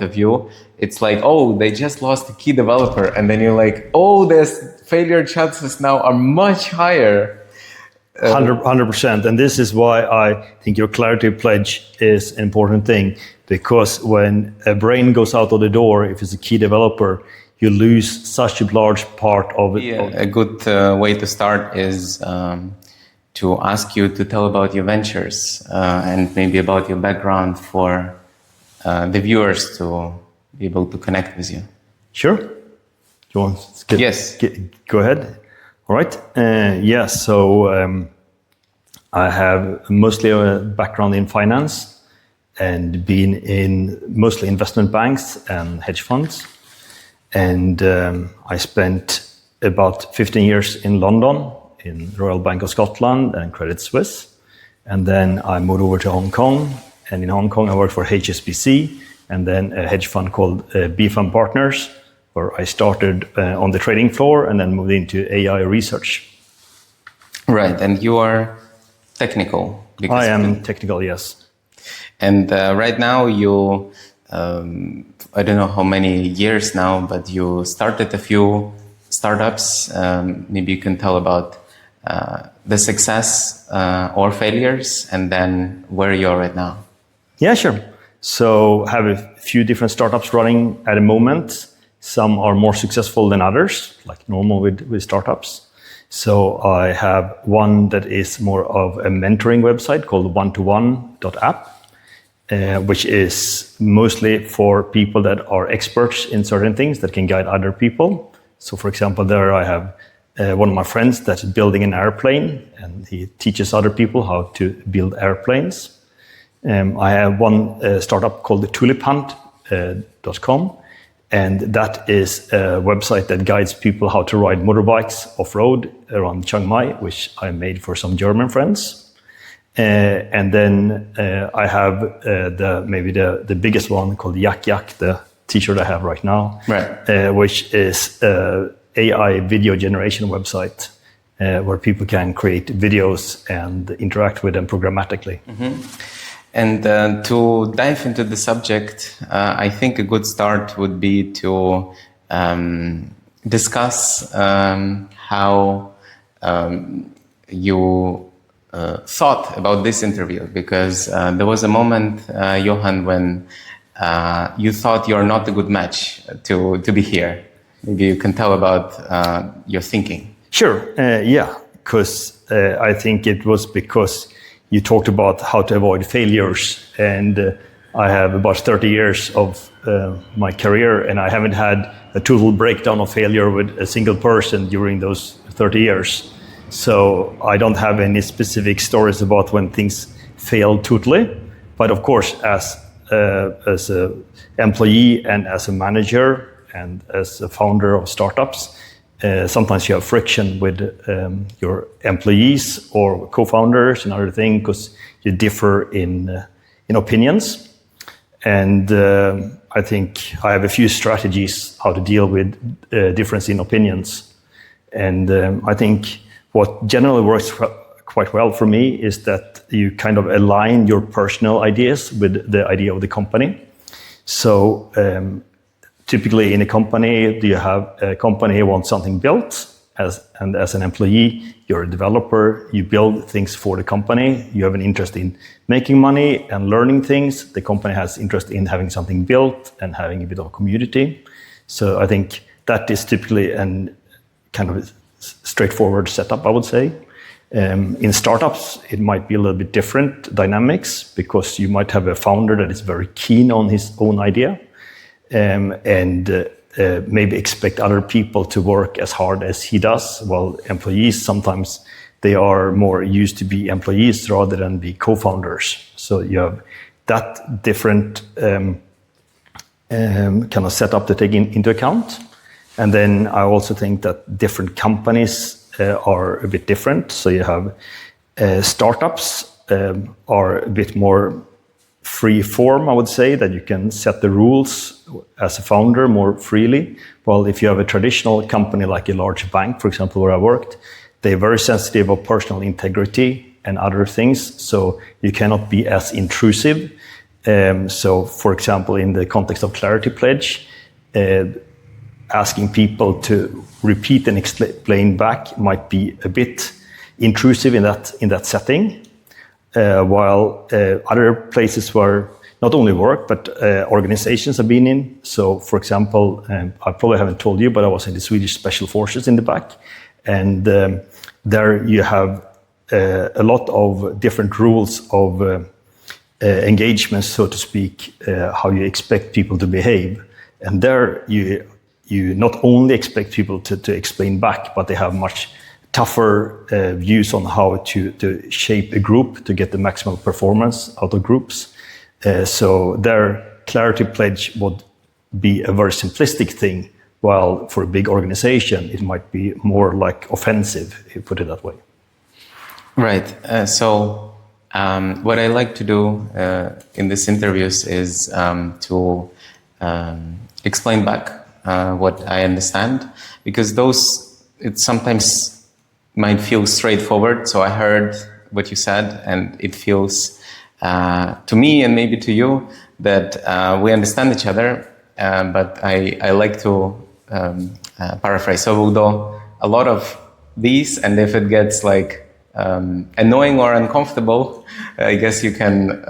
of view, it's like, oh, they just lost a key developer. And then you're like, oh, there's failure chances now are much higher. 100%. And this is why I think your Clarity Pledge is an important thing, because when a brain goes out of the door, if it's a key developer, you lose such a large part of it. Yeah, a good way to start is to ask you to tell about your ventures and maybe about your background for the viewers to be able to connect with you. Sure. You want to go ahead. All right. So I have mostly a background in finance and been in mostly investment banks and hedge funds. And I spent about 15 years in London, in Royal Bank of Scotland and Credit Suisse. And then I moved over to Hong Kong. And in Hong Kong, I worked for HSBC and then a hedge fund called BFM Partners, where I started on the trading floor and then moved into AI research. Right, and you are technical. I am technical, yes. And right now you, I don't know how many years now, but you started a few startups. Maybe you can tell about the success or failures and then where you are right now. Yeah, sure. So I have a few different startups running at the moment. Some are more successful than others, like normal with startups. So I have one that is more of a mentoring website called one-to-one.app, which is mostly for people that are experts in certain things that can guide other people. So for example, there I have one of my friends that's building an airplane, and he teaches other people how to build airplanes. I have one startup called tuliphunt.com. And that is a website that guides people how to ride motorbikes off-road around Chiang Mai, which I made for some German friends. And then I have the biggest one called Yak Yak, the t-shirt I have right now, right. Which is an AI video generation website where people can create videos and interact with them programmatically. Mm-hmm. And to dive into the subject, I think a good start would be to discuss how you thought about this interview, because there was a moment, Johan, when you thought you're not a good match to be here. Maybe you can tell about your thinking. Sure, because I think it was because you talked about how to avoid failures, and I have about 30 years of my career, and I haven't had a total breakdown of failure with a single person during those 30 years. So I don't have any specific stories about when things failed totally. But of course, as an employee and as a manager and as a founder of startups, sometimes you have friction with your employees or co-founders and other things because you differ in opinions. And I think I have a few strategies how to deal with difference in opinions. And I think what generally works quite well for me is that you kind of align your personal ideas with the idea of the company. So typically in a company, you have a company who wants something built, and as an employee, you're a developer, you build things for the company, you have an interest in making money and learning things. The company has interest in having something built and having a bit of a community. So I think that is typically a kind of straightforward setup, I would say. In startups, it might be a little bit different dynamics because you might have a founder that is very keen on his own idea. And maybe expect other people to work as hard as he does. While employees, sometimes they are more used to be employees rather than be co-founders. So you have that different kind of setup to take into account. And then I also think that different companies are a bit different. So you have startups are a bit more free form, I would say, that you can set the rules as a founder more freely. Well, if you have a traditional company like a large bank, for example, where I worked, they're very sensitive of personal integrity and other things. So you cannot be as intrusive. So, for example, in the context of ClarityPledge, asking people to repeat and explain back might be a bit intrusive in that setting, while other places where not only work but organizations have been in. So, for example, I probably haven't told you, but I was in the Swedish Special Forces in the back, and there you have a lot of different rules of engagement, so to speak, how you expect people to behave, and there you not only expect people to explain back, but they have much tougher views on how to shape a group to get the maximum performance out of groups. So their ClarityPledge would be a very simplistic thing, while for a big organization, it might be more like offensive, if you put it that way. Right. So what I like to do in these interviews is to explain back what I understand, because it sometimes might feel straightforward. So I heard what you said, and it feels to me and maybe to you that we understand each other, but I like to paraphrase. So we'll do a lot of these, and if it gets like annoying or uncomfortable, I guess you can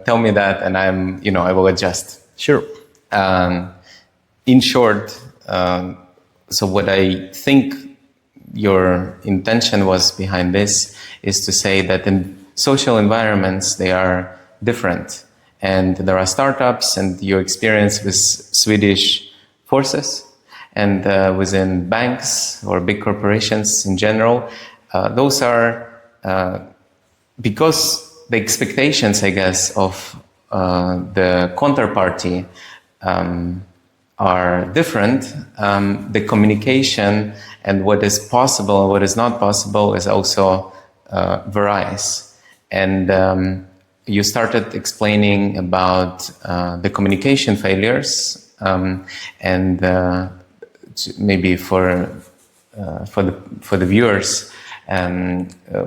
tell me that, and I will adjust. Sure. In short, so what I think your intention was behind this is to say that in social environments, they are different. And there are startups, and your experience with Swedish forces and within banks or big corporations in general, those are because the expectations, I guess, of the counterparty are different. The communication and what is possible and what is not possible is also varies. And you started explaining about the communication failures, and maybe for the viewers,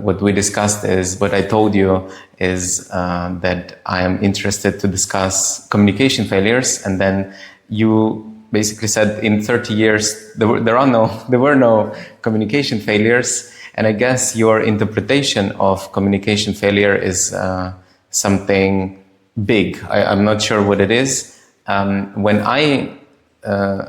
what we discussed is, what I told you is that I am interested to discuss communication failures, and then you basically said in 30 years there were no communication failures, and I guess your interpretation of communication failure is something big. I'm not sure what it is. When I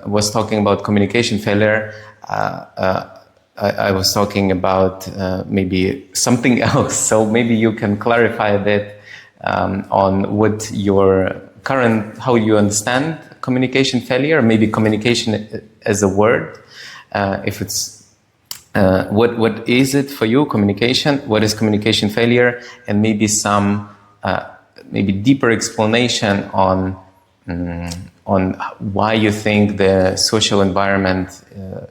was talking about communication failure, I was talking about maybe something else. So maybe you can clarify a bit on what your how you understand communication failure, maybe communication as a word. If it's what is it for you, communication? What is communication failure? And maybe some maybe deeper explanation on why you think the social environment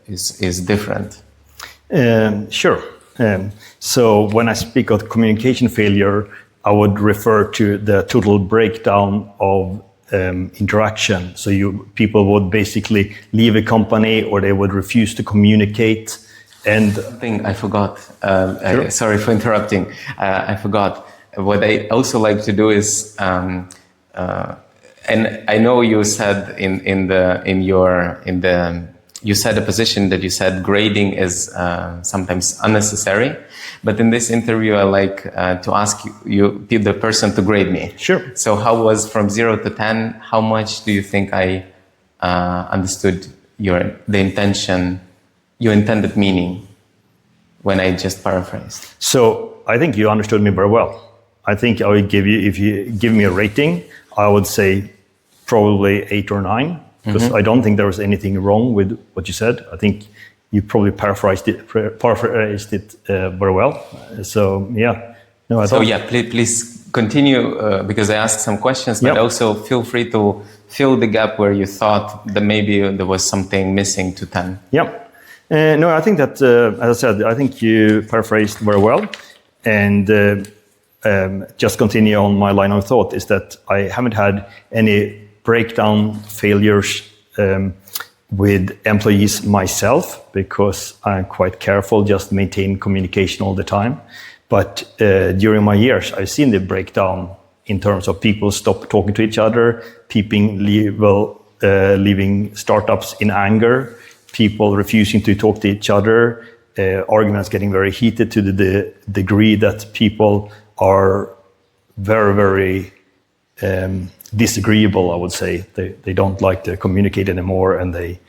is different. Sure. So when I speak of communication failure, I would refer to the total breakdown of interaction. So people would basically leave a company, or they would refuse to communicate. And something I forgot. Sure. Sorry for interrupting. I forgot. What I also like to do is, and I know you said you said a position that you said grading is sometimes unnecessary, but in this interview I like to ask you, the person, to grade me. Sure. So how was from 0 to 10? How much do you think I understood the intention, your intended meaning, when I just paraphrased? So I think you understood me very well. I think I would give you, if you give me a rating, I would say probably 8 or 9. Because I don't think there was anything wrong with what you said. I think you probably paraphrased it very well. So yeah. No, please continue, because I asked some questions, but also feel free to fill the gap where you thought that maybe there was something missing to 10. Yeah. No, I think that, as I said, I think you paraphrased very well. And just continue on my line of thought is that I haven't had any breakdown failures with employees myself, because I'm quite careful, just maintain communication all the time. But during my years, I've seen the breakdown in terms of people stop talking to each other, people leaving startups in anger, people refusing to talk to each other, arguments getting very heated to the degree that people are very, very disagreeable, I would say. They don't like to communicate anymore, and they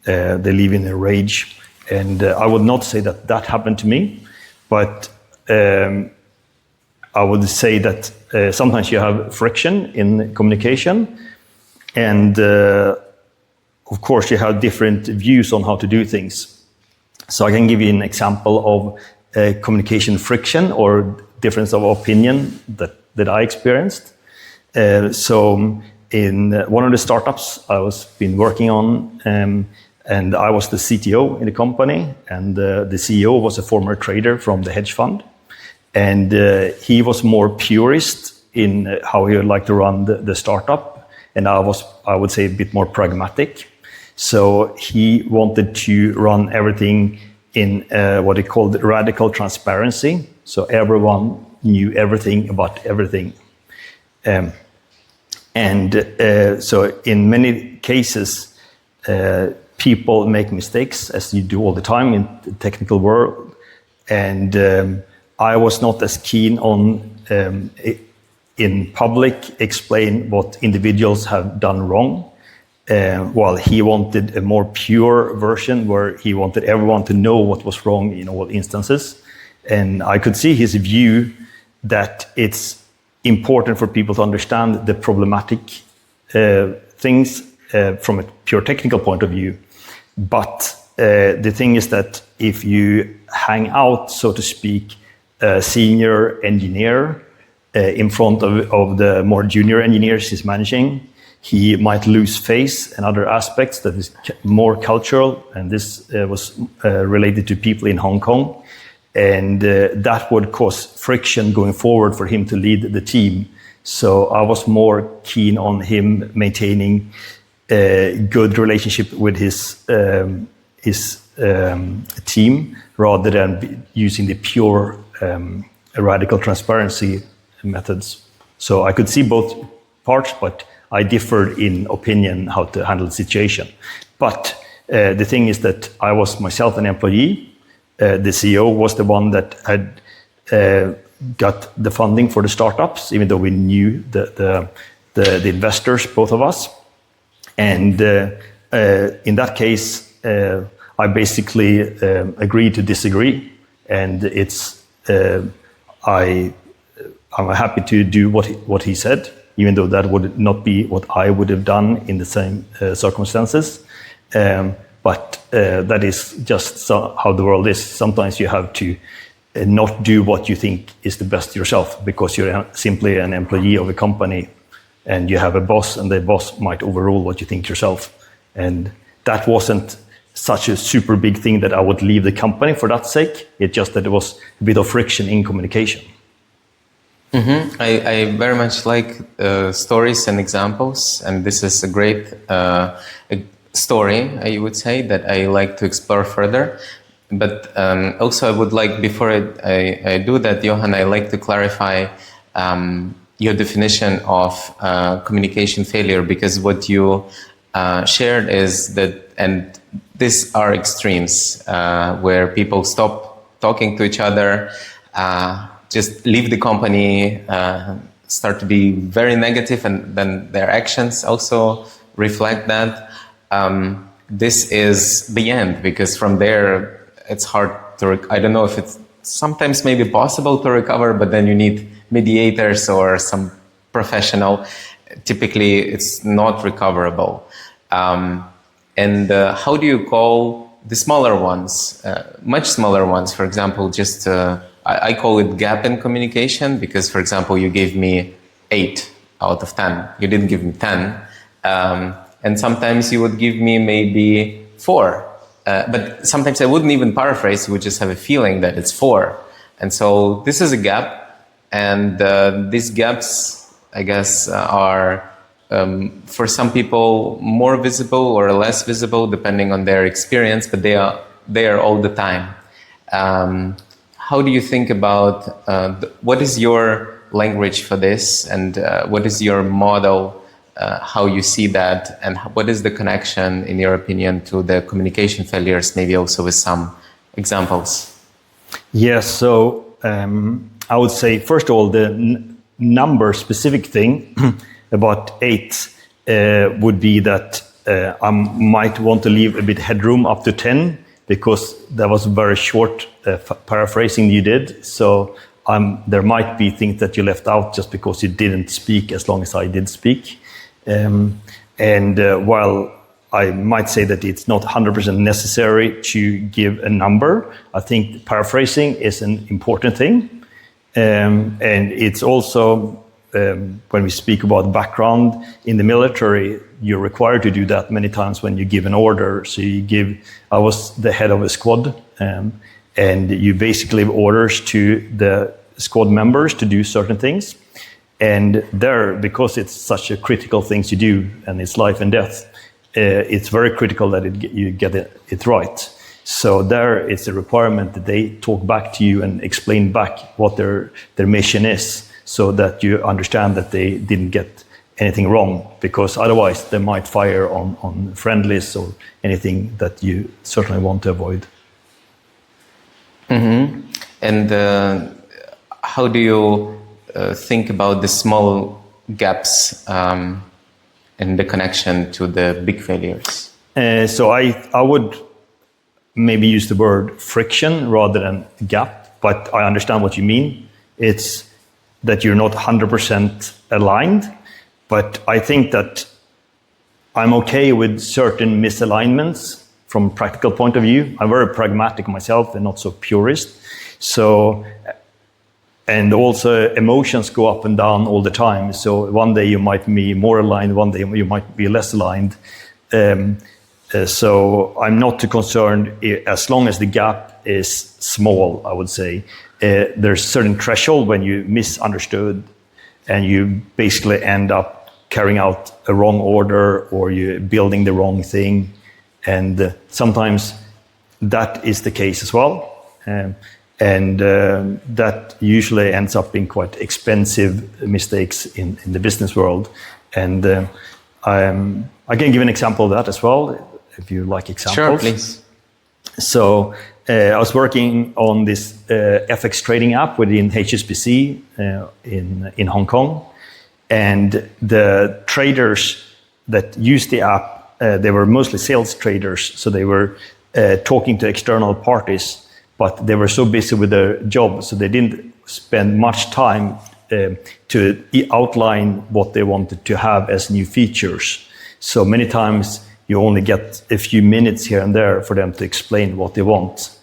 live in a rage. And I would not say that that happened to me, but I would say that sometimes you have friction in communication, and of course you have different views on how to do things. So I can give you an example of communication friction or difference of opinion that I experienced. So in one of the startups I was been working on, and I was the CTO in the company, and the CEO was a former trader from the hedge fund. And he was more purist in how he would like to run the startup. And I would say, a bit more pragmatic. So he wanted to run everything in what he called radical transparency. So everyone knew everything about everything. So in many cases, people make mistakes, as you do all the time in the technical world. And I was not as keen on in public explain what individuals have done wrong, while he wanted a more pure version where he wanted everyone to know what was wrong in all instances. And I could see his view that it's important for people to understand the problematic things from a pure technical point of view. But the thing is that if you hang out, so to speak, a senior engineer in front of the more junior engineers he's managing, he might lose face and other aspects that is more cultural. And this was related to people in Hong Kong. And that would cause friction going forward for him to lead the team. So I was more keen on him maintaining a good relationship with his team, rather than using the pure radical transparency methods. So I could see both parts, but I differed in opinion how to handle the situation. But the thing is that I was myself an employee. The CEO was the one that had got the funding for the startups, even though we knew the investors, both of us. And in that case, I basically agreed to disagree, and I'm happy to do what he said, even though that would not be what I would have done in the same circumstances. But that is just how the world is. Sometimes you have to not do what you think is the best yourself, because you're simply an employee of a company, and you have a boss, and the boss might overrule what you think yourself. And that wasn't such a super big thing that I would leave the company for that sake. It's just that there was a bit of friction in communication. Mm-hmm. I very much like stories and examples, and this is a great story, I would say, that I like to explore further. But also I would like, before I do that, Johan, I like to clarify your definition of communication failure, because what you shared is that, and these are extremes, where people stop talking to each other, just leave the company, start to be very negative, and then their actions also reflect that. This is the end, because from there it's hard to, I don't know if it's sometimes maybe possible to recover, but then you need mediators or some professional. Typically it's not recoverable. And how do you call the smaller ones, much smaller ones? For example, just I call it gap in communication, because, for example, you gave me 8 out of 10. You didn't give me 10. And sometimes you would give me maybe 4. But sometimes I wouldn't even paraphrase. You would just have a feeling that it's 4. And so this is a gap. And these gaps, I guess, are for some people more visible or less visible, depending on their experience, but they are all the time. How do you think about what is your language for this, and what is your model, how you see that, and what is the connection, in your opinion, to the communication failures, maybe also with some examples? Yes, so I would say, first of all, the number specific thing about 8 would be that I might want to leave a bit headroom up to 10, because that was very short paraphrasing you did. So there might be things that you left out just because you didn't speak as long as I did speak. While I might say that it's not 100% necessary to give a number, I think paraphrasing is an important thing. And it's also, when we speak about background in the military, you're required to do that many times when you give an order. So I was the head of a squad, and you basically give orders to the squad members to do certain things. And there, because it's such a critical thing to do, and it's life and death, it's very critical that you get it right. So there, it's a requirement that they talk back to you and explain back what their mission is, so that you understand that they didn't get anything wrong, because otherwise they might fire on friendlies or anything that you certainly want to avoid. Mm-hmm. And how do you think about the small gaps in the connection to the big failures? So I would maybe use the word friction rather than gap, but I understand what you mean. It's that you're not 100% aligned, but I think that I'm okay with certain misalignments from a practical point of view. I'm very pragmatic myself and not so purist. So, and also emotions go up and down all the time. So one day you might be more aligned, one day you might be less aligned. So I'm not too concerned as long as the gap is small, I would say. There's a certain threshold when you misunderstood and you basically end up carrying out a wrong order, or you're building the wrong thing. And sometimes that is the case as well. That usually ends up being quite expensive mistakes in the business world. And I can give an example of that as well, if you like examples. Sure, please. So I was working on this FX trading app within HSBC in Hong Kong. And the traders that used the app, they were mostly sales traders. So they were talking to external parties, but they were so busy with their job, so they didn't spend much time to outline what they wanted to have as new features. So many times you only get a few minutes here and there for them to explain what they want.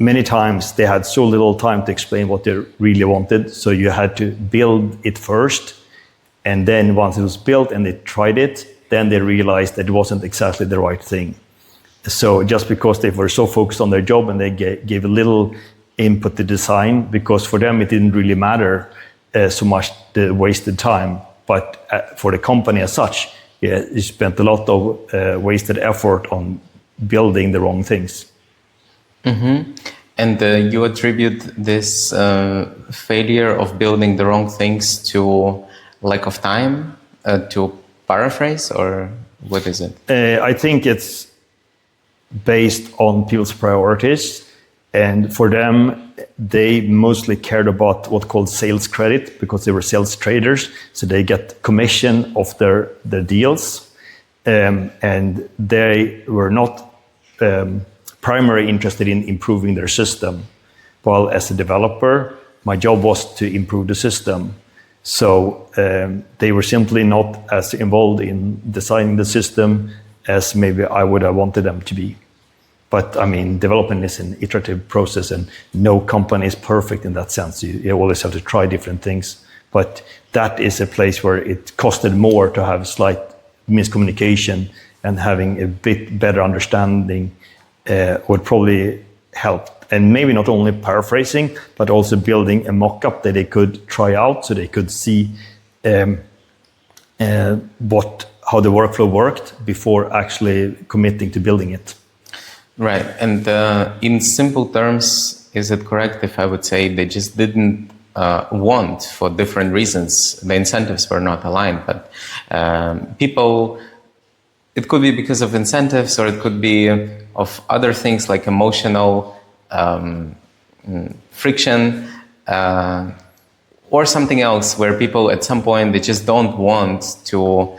Many times they had so little time to explain what they really wanted, so you had to build it first. And then once it was built and they tried it, then they realized that it wasn't exactly the right thing. So just because they were so focused on their job and they gave a little input to design, because for them it didn't really matter so much the wasted time. But for the company as such, you spent a lot of wasted effort on building the wrong things. Mm-hmm. And you attribute this failure of building the wrong things to lack of time, to paraphrase, or what is it? I think it's based on people's priorities. And for them, they mostly cared about what's called sales credit, because they were sales traders. So they get commission of their deals. And they were not primarily interested in improving their system. While as a developer, my job was to improve the system. So they were simply not as involved in designing the system as maybe I would have wanted them to be. But I mean, development is an iterative process, and no company is perfect in that sense. You always have to try different things. But that is a place where it costed more to have slight miscommunication, and having a bit better understanding would probably help. And maybe not only paraphrasing, but also building a mock-up that they could try out, so they could see how the workflow worked before actually committing to building it. Right. And in simple terms, is it correct if I would say they just didn't want, for different reasons, the incentives were not aligned, but people, it could be because of incentives, or it could be of other things like emotional friction, or something else where people at some point, they just don't want to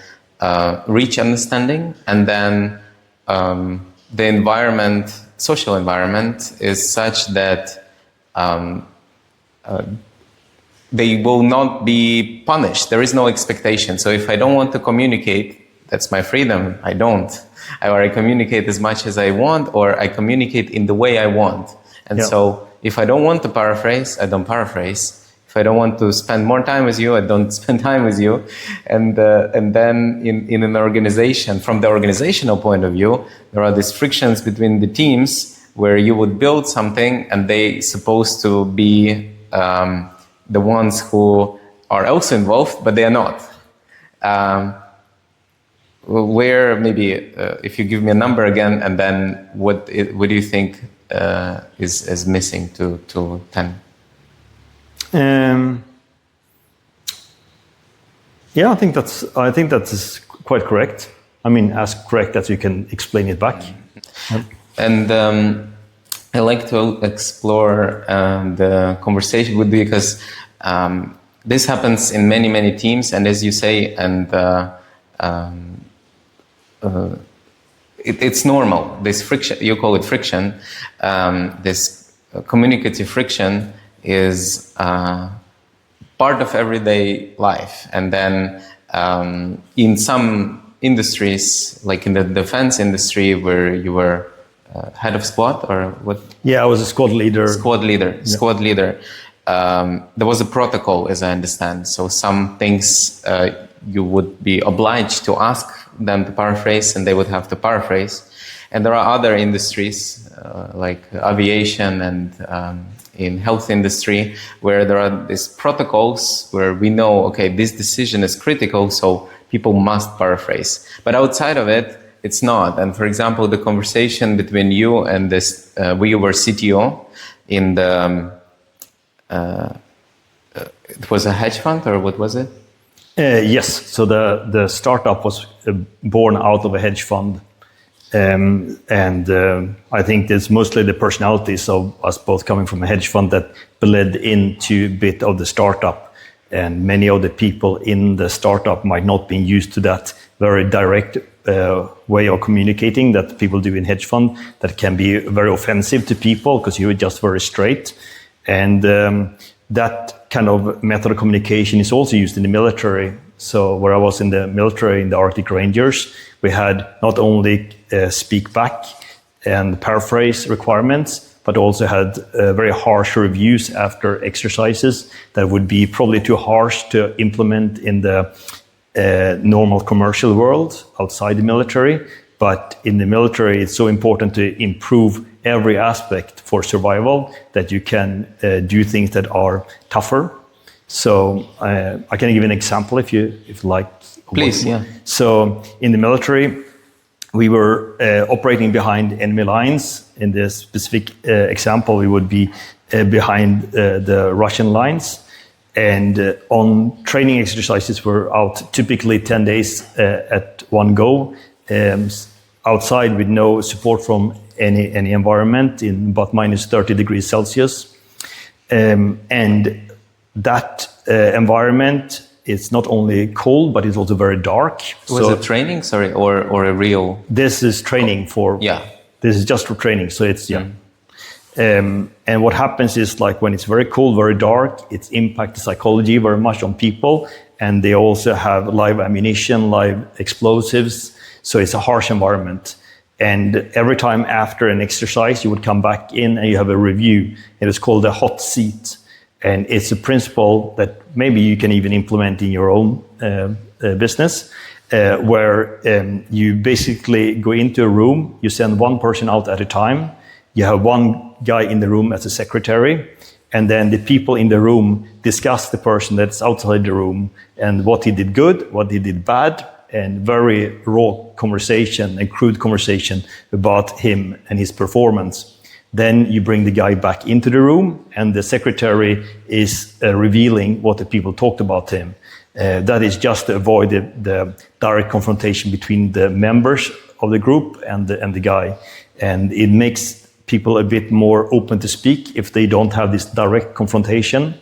reach understanding, and then the environment, social environment, is such that they will not be punished. There is no expectation. So if I don't want to communicate, that's my freedom. I don't. Or I communicate as much as I want, or I communicate in the way I want. And so if I don't want to paraphrase, I don't paraphrase. If I don't want to spend more time with you, I don't spend time with you. And then in an organization, from the organizational point of view, there are these frictions between the teams where you would build something and they supposed to be the ones who are also involved, but they are not. Where maybe, if you give me a number again, and then what do you think is missing to 10? Yeah, I think that is quite correct. I mean, as correct as you can explain it back. And I like to explore the conversation with you, because this happens in many, many teams, and as you say, and it's normal. This friction, you call it friction, this communicative friction is part of everyday life. And then in some industries, like in the defense industry, where you were head of squad, or what? Yeah, I was a squad leader. Squad leader. There was a protocol, as I understand. So some things you would be obliged to ask them to paraphrase, and they would have to paraphrase. And there are other industries like aviation and in health industry, where there are these protocols where we know, okay, this decision is critical, so people must paraphrase. But outside of it, it's not. And for example, the conversation between you and this, we were CTO in the, it was a hedge fund, or what was it? Yes. So the startup was born out of a hedge fund. I think it's mostly the personalities of us both coming from a hedge fund that bled into a bit of the startup. And many of the people in the startup might not be used to that very direct way of communicating that people do in hedge fund, that can be very offensive to people because you're just very straight. And that kind of method of communication is also used in the military. So where I was in the military, in the Arctic Rangers, we had not only speak back and paraphrase requirements, but also had very harsh reviews after exercises that would be probably too harsh to implement in the normal commercial world outside the military. But in the military, it's so important to improve every aspect for survival that you can do things that are tougher. So I can give an example if you like. Please, yeah. So in the military, we were operating behind enemy lines. In this specific example, we would be behind the Russian lines. And on training exercises, we're out typically 10 days at one go, outside with no support from any environment in about minus 30 degrees Celsius. And that environment, it's not only cold, but it's also very dark. Was it training, sorry, or a real? This is training for. Yeah. This is just for training, so it's and what happens is, like, when it's very cold, very dark, it impacts the psychology very much on people, and they also have live ammunition, live explosives, so it's a harsh environment. And every time after an exercise, you would come back in and you have a review. It is called a hot seat. And it's a principle that maybe you can even implement in your own business, where you basically go into a room, you send one person out at a time, you have one guy in the room as a secretary, and then the people in the room discuss the person that's outside the room and what he did good, what he did bad, and very raw conversation and crude conversation about him and his performance. Then you bring the guy back into the room, and the secretary is revealing what the people talked about him. That is just to avoid the direct confrontation between the members of the group and the guy. And it makes people a bit more open to speak if they don't have this direct confrontation.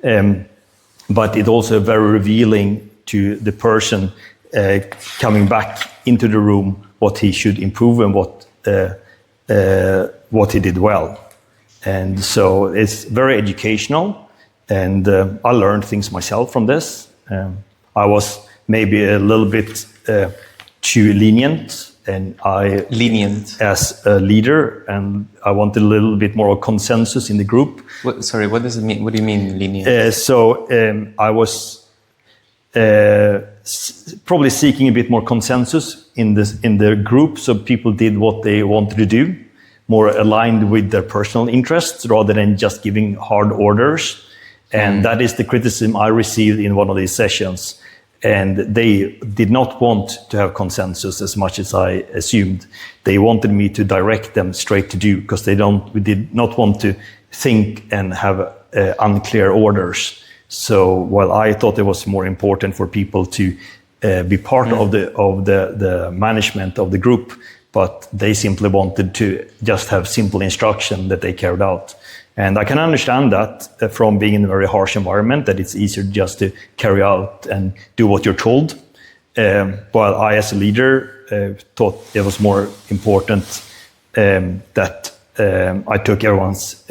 But it also very revealing to the person coming back into the room what he should improve and what he did well. And so it's very educational, and I learned things myself from this. I was maybe a little bit too lenient, and as a leader, and I wanted a little bit more consensus in the group. Sorry, what does it mean? What do you mean lenient? I was probably seeking a bit more consensus in the group, so people did what they wanted to do, more aligned with their personal interests rather than just giving hard orders. And that is the criticism I received in one of these sessions. And they did not want to have consensus as much as I assumed. They wanted me to direct them straight to do, because we did not want to think and have unclear orders. So while I thought it was more important for people to be part of the management of the group, but they simply wanted to just have simple instruction that they carried out. And I can understand that from being in a very harsh environment, that it's easier just to carry out and do what you're told. While I, as a leader, thought it was more important that I took everyone's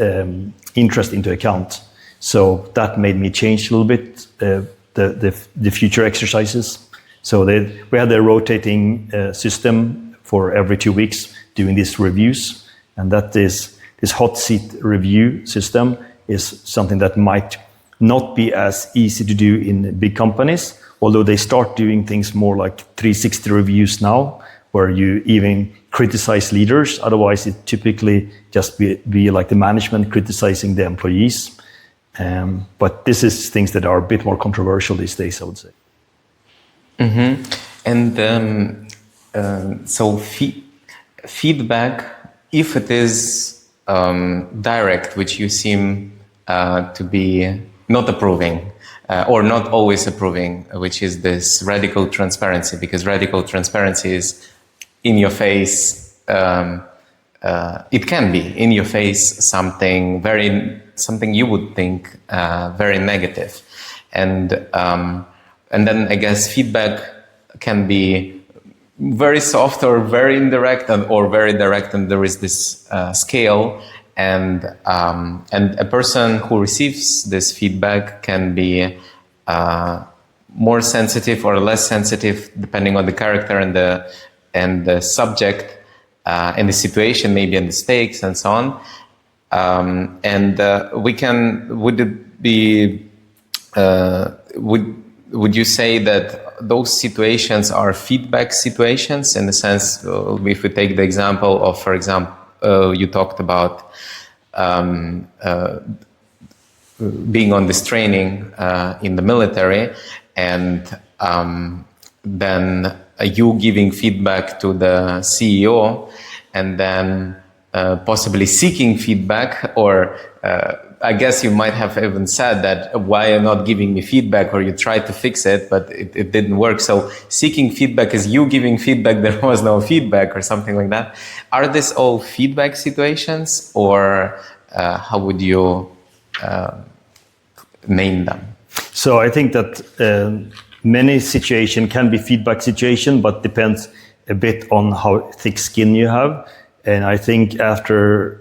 interest into account. So that made me change a little bit the future exercises. So we had a rotating system for every 2 weeks doing these reviews, and that is this hot seat review system is something that might not be as easy to do in big companies, although they start doing things more like 360 reviews now, where you even criticize leaders. Otherwise, it typically just be like the management criticizing the employees. But this is things that are a bit more controversial these days, I would say. Mm-hmm. And so feedback, if it is direct, which you seem to be not approving or not always approving, which is this radical transparency, because radical transparency is in your face. It can be in your face something you would think very negative, and then I guess feedback can be very soft or very indirect or very direct, and there is this scale, and a person who receives this feedback can be more sensitive or less sensitive depending on the character and the subject and the situation, maybe, and the stakes and so on. Would you say that those situations are feedback situations, in the sense, if we take the example of, for example, you talked about being on this training in the military, and then you giving feedback to the CEO, and then possibly seeking feedback, or I guess you might have even said that, why you're not giving me feedback, or you tried to fix it, but it didn't work. So seeking feedback is you giving feedback, there was no feedback, or something like that. Are these all feedback situations, or how would you name them? So I think that many situations can be feedback situation, but depends a bit on how thick skin you have. And I think after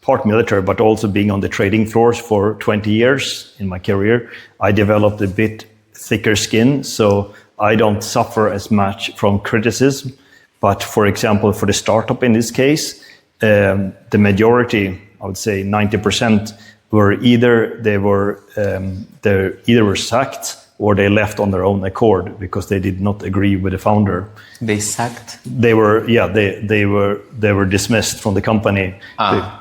part military, but also being on the trading floors for 20 years in my career, I developed a bit thicker skin, so I don't suffer as much from criticism. But for example, for the startup in this case, the majority, I would say 90%, were either were sacked or they left on their own accord because they did not agree with the founder. They sacked? They were dismissed from the company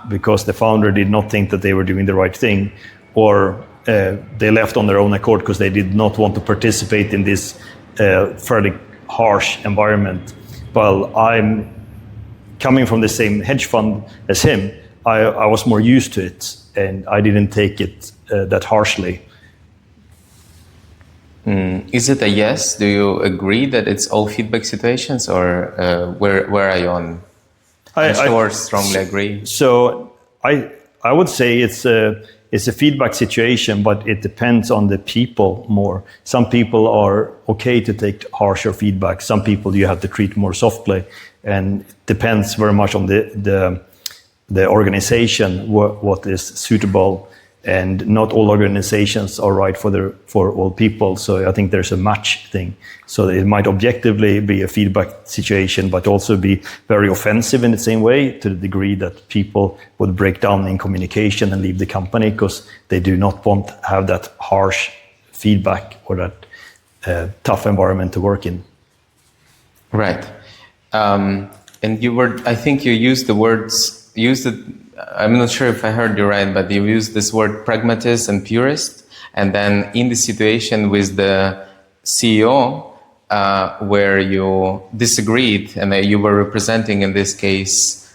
because the founder did not think that they were doing the right thing, or they left on their own accord because they did not want to participate in this fairly harsh environment. Well, I'm coming from the same hedge fund as him. I was more used to it, and I didn't take it that harshly. Is it a yes? Do you agree that it's all feedback situations, or where are you on? I'm sure strongly agree. So I would say it's a feedback situation, but it depends on the people more. Some people are okay to take harsher feedback. Some people you have to treat more softly, and it depends very much on the organization what is suitable. And not all organizations are right for all people. So I think there's a match thing. So it might objectively be a feedback situation, but also be very offensive in the same way, to the degree that people would break down in communication and leave the company because they do not want to have that harsh feedback or that tough environment to work in. Right. And I think you used I'm not sure if I heard you right, but you used this word pragmatist and purist. And then in the situation with the CEO, where you disagreed and you were representing, in this case,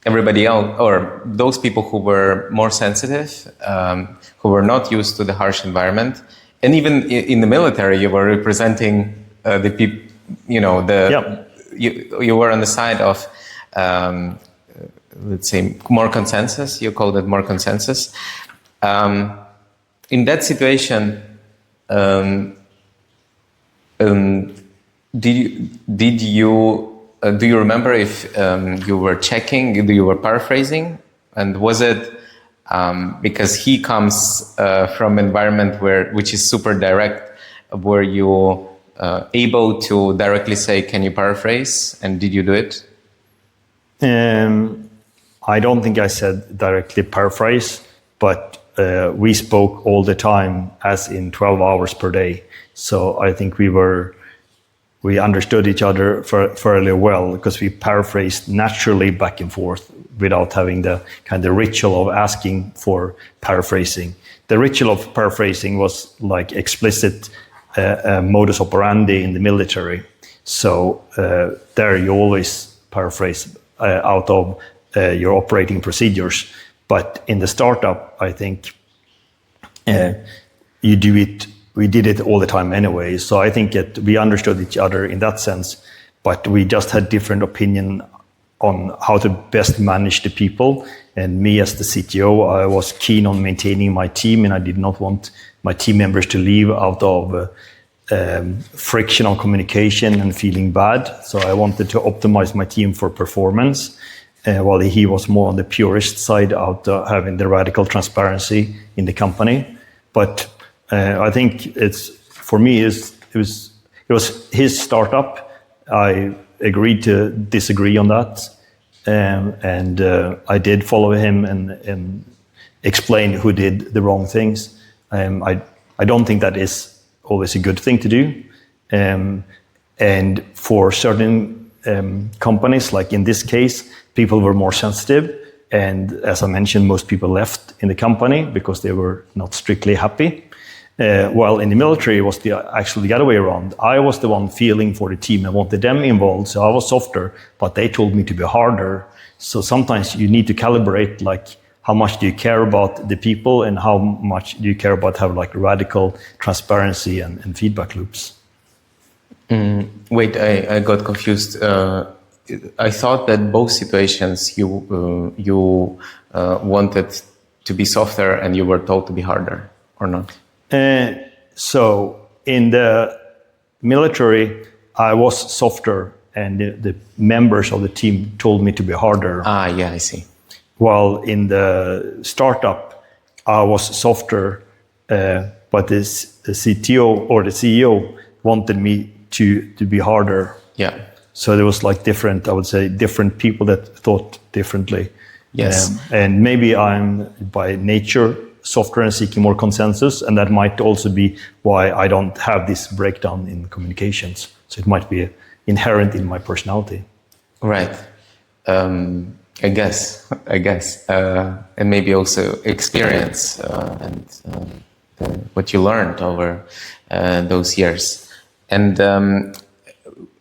everybody else, or those people who were more sensitive, who were not used to the harsh environment. And even in the military, you were representing the people, you were on the side of, let's say, more consensus. You called it more consensus. In that situation, do you remember if you were checking, you were paraphrasing, and was it because he comes from an environment which is super direct? Were you able to directly say, "Can you paraphrase?" And did you do it? I don't think I said directly paraphrase, but we spoke all the time, as in 12 hours per day. So I think we understood each other fairly well, because we paraphrased naturally back and forth without having the kind of ritual of asking for paraphrasing. The ritual of paraphrasing was like explicit modus operandi in the military. So there you always paraphrase out of your operating procedures. But in the startup, I think we did it all the time anyway. So I think that we understood each other in that sense, but we just had different opinion on how to best manage the people. And me as the CTO, I was keen on maintaining my team, and I did not want my team members to leave out of friction on communication and feeling bad. So I wanted to optimize my team for performance, while he was more on the purist side, out having the radical transparency in the company. But I think it was his startup. I agreed to disagree on that, and I did follow him and explain who did the wrong things. I don't think that is always a good thing to do, and for certain companies, like in this case, people were more sensitive, and as I mentioned, most people left in the company because they were not strictly happy. While in the military, it was actually the other way around. I was the one feeling for the team and wanted them involved, so I was softer, but they told me to be harder. So sometimes you need to calibrate, like, how much do you care about the people and how much do you care about having like radical transparency and feedback loops. Wait, I got confused. I thought that both situations you wanted to be softer and you were told to be harder, or not? So in the military, I was softer, and the members of the team told me to be harder. Yeah, I see. While in the startup, I was softer, but the CTO or the CEO wanted me to be harder. Yeah. So there was like different people that thought differently. Yes. And maybe I'm by nature softer and seeking more consensus, and that might also be why I don't have this breakdown in communications. So it might be inherent in my personality. Right. I guess, and maybe also experience and what you learned over those years. And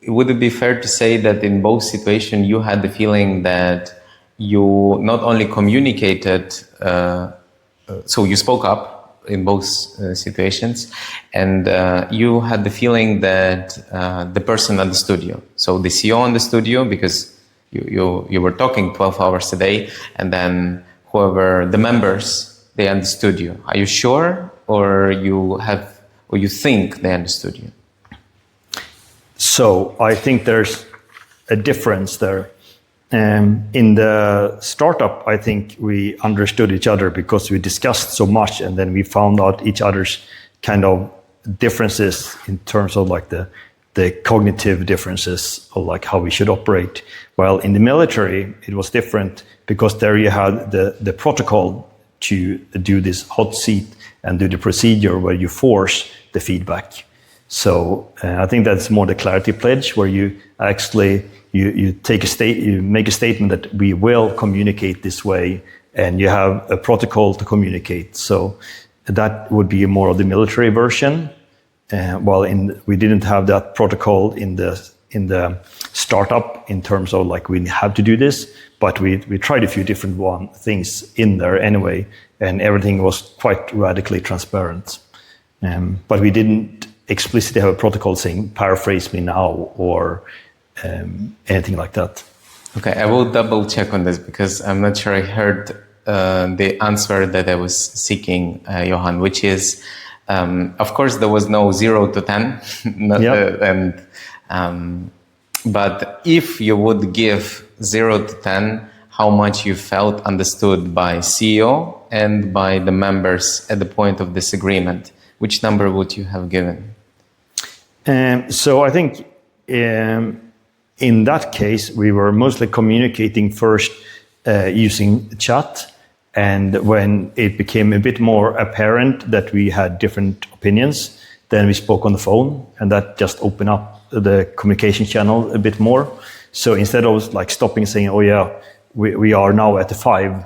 would it be fair to say that in both situations you had the feeling that you not only communicated, so you spoke up in both situations, and you had the feeling that the person understood you. So the CEO understood you because you were talking 12 hours a day, and then whoever the members, they understood you. Are you sure, or you think they understood you? So I think there's a difference there. In the startup, I think we understood each other because we discussed so much, and then we found out each other's kind of differences in terms of like the cognitive differences of like how we should operate. While in the military, it was different because there you had the protocol to do this hot seat and do the procedure where you force the feedback. So I think that's more the ClarityPledge, where you actually you make a statement that we will communicate this way, and you have a protocol to communicate. So that would be more of the military version. While we didn't have that protocol in the startup in terms of like we have to do this, but we tried a few different things in there anyway, and everything was quite radically transparent. But we didn't explicitly have a protocol saying paraphrase me now or anything like that. Okay, I will double check on this because I'm not sure I heard the answer that I was seeking, Johan, which is, of course, there was no 0 to 10, but if you would give 0 to 10, how much you felt understood by CEO and by the members at the point of disagreement, which number would you have given? So I think in that case, we were mostly communicating first using chat. And when it became a bit more apparent that we had different opinions, then we spoke on the phone, and that just opened up the communication channel a bit more. So instead of like stopping saying, oh yeah, we are now at the 5,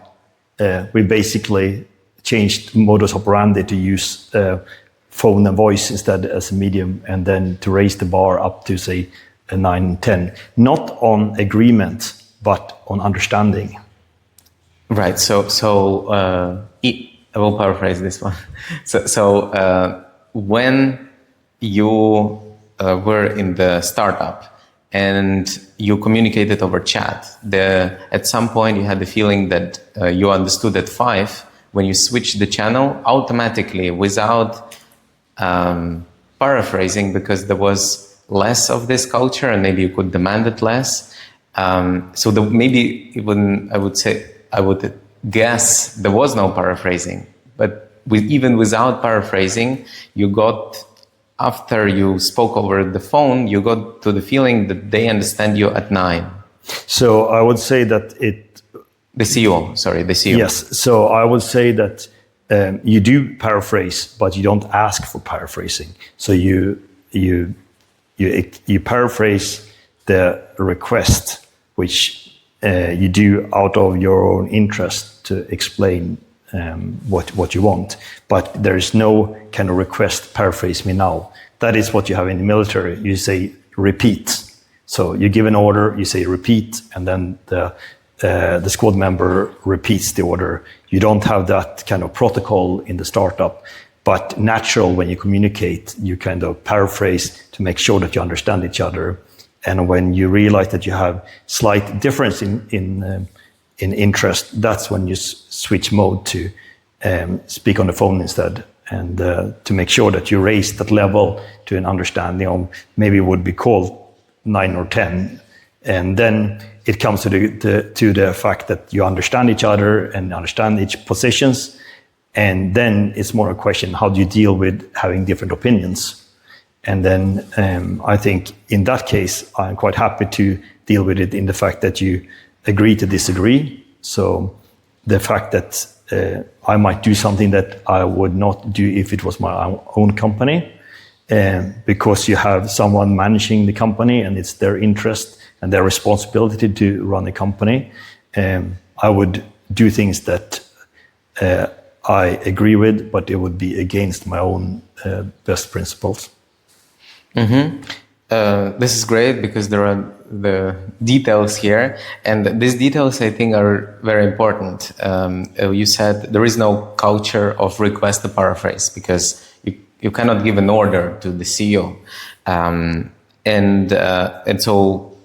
we basically changed modus operandi to use phone and voice instead as a medium, and then to raise the bar up to say a 9, 10, not on agreement, but on understanding. Right. So I will paraphrase this one. So when you were in the startup and you communicated over chat, at some point you had the feeling that you understood at 5. When you switched the channel, automatically, without paraphrasing, because there was less of this culture and maybe you could demand it less. So maybe even I would guess there was no paraphrasing, but even without paraphrasing, you got, after you spoke over the phone, you got to the feeling that they understand you at 9. So I would say that the CEO. Yes. So I would say that you do paraphrase, but you don't ask for paraphrasing. So you paraphrase the request, which you do out of your own interest to explain what you want. But there is no kind of request, paraphrase me now. That is what you have in the military. You say repeat. So you give an order, you say repeat, and then the squad member repeats the order. You don't have that kind of protocol in the startup, but natural when you communicate, you kind of paraphrase to make sure that you understand each other. And when you realize that you have slight difference in interest, that's when you switch mode to speak on the phone instead, and to make sure that you raise that level to an understanding of maybe it would be called 9 or 10. And then it comes to the fact that you understand each other and understand each positions. And then it's more a question, how do you deal with having different opinions? And then I think in that case, I'm quite happy to deal with it in the fact that you agree to disagree. So the fact that I might do something that I would not do if it was my own company, because you have someone managing the company and it's their interest and their responsibility to run the company. I would do things that I agree with, but it would be against my own best principles. Mm-hmm. This is great because there are the details here, and these details I think are very important. You said there is no culture of request to paraphrase because you cannot give an order to the CEO, and so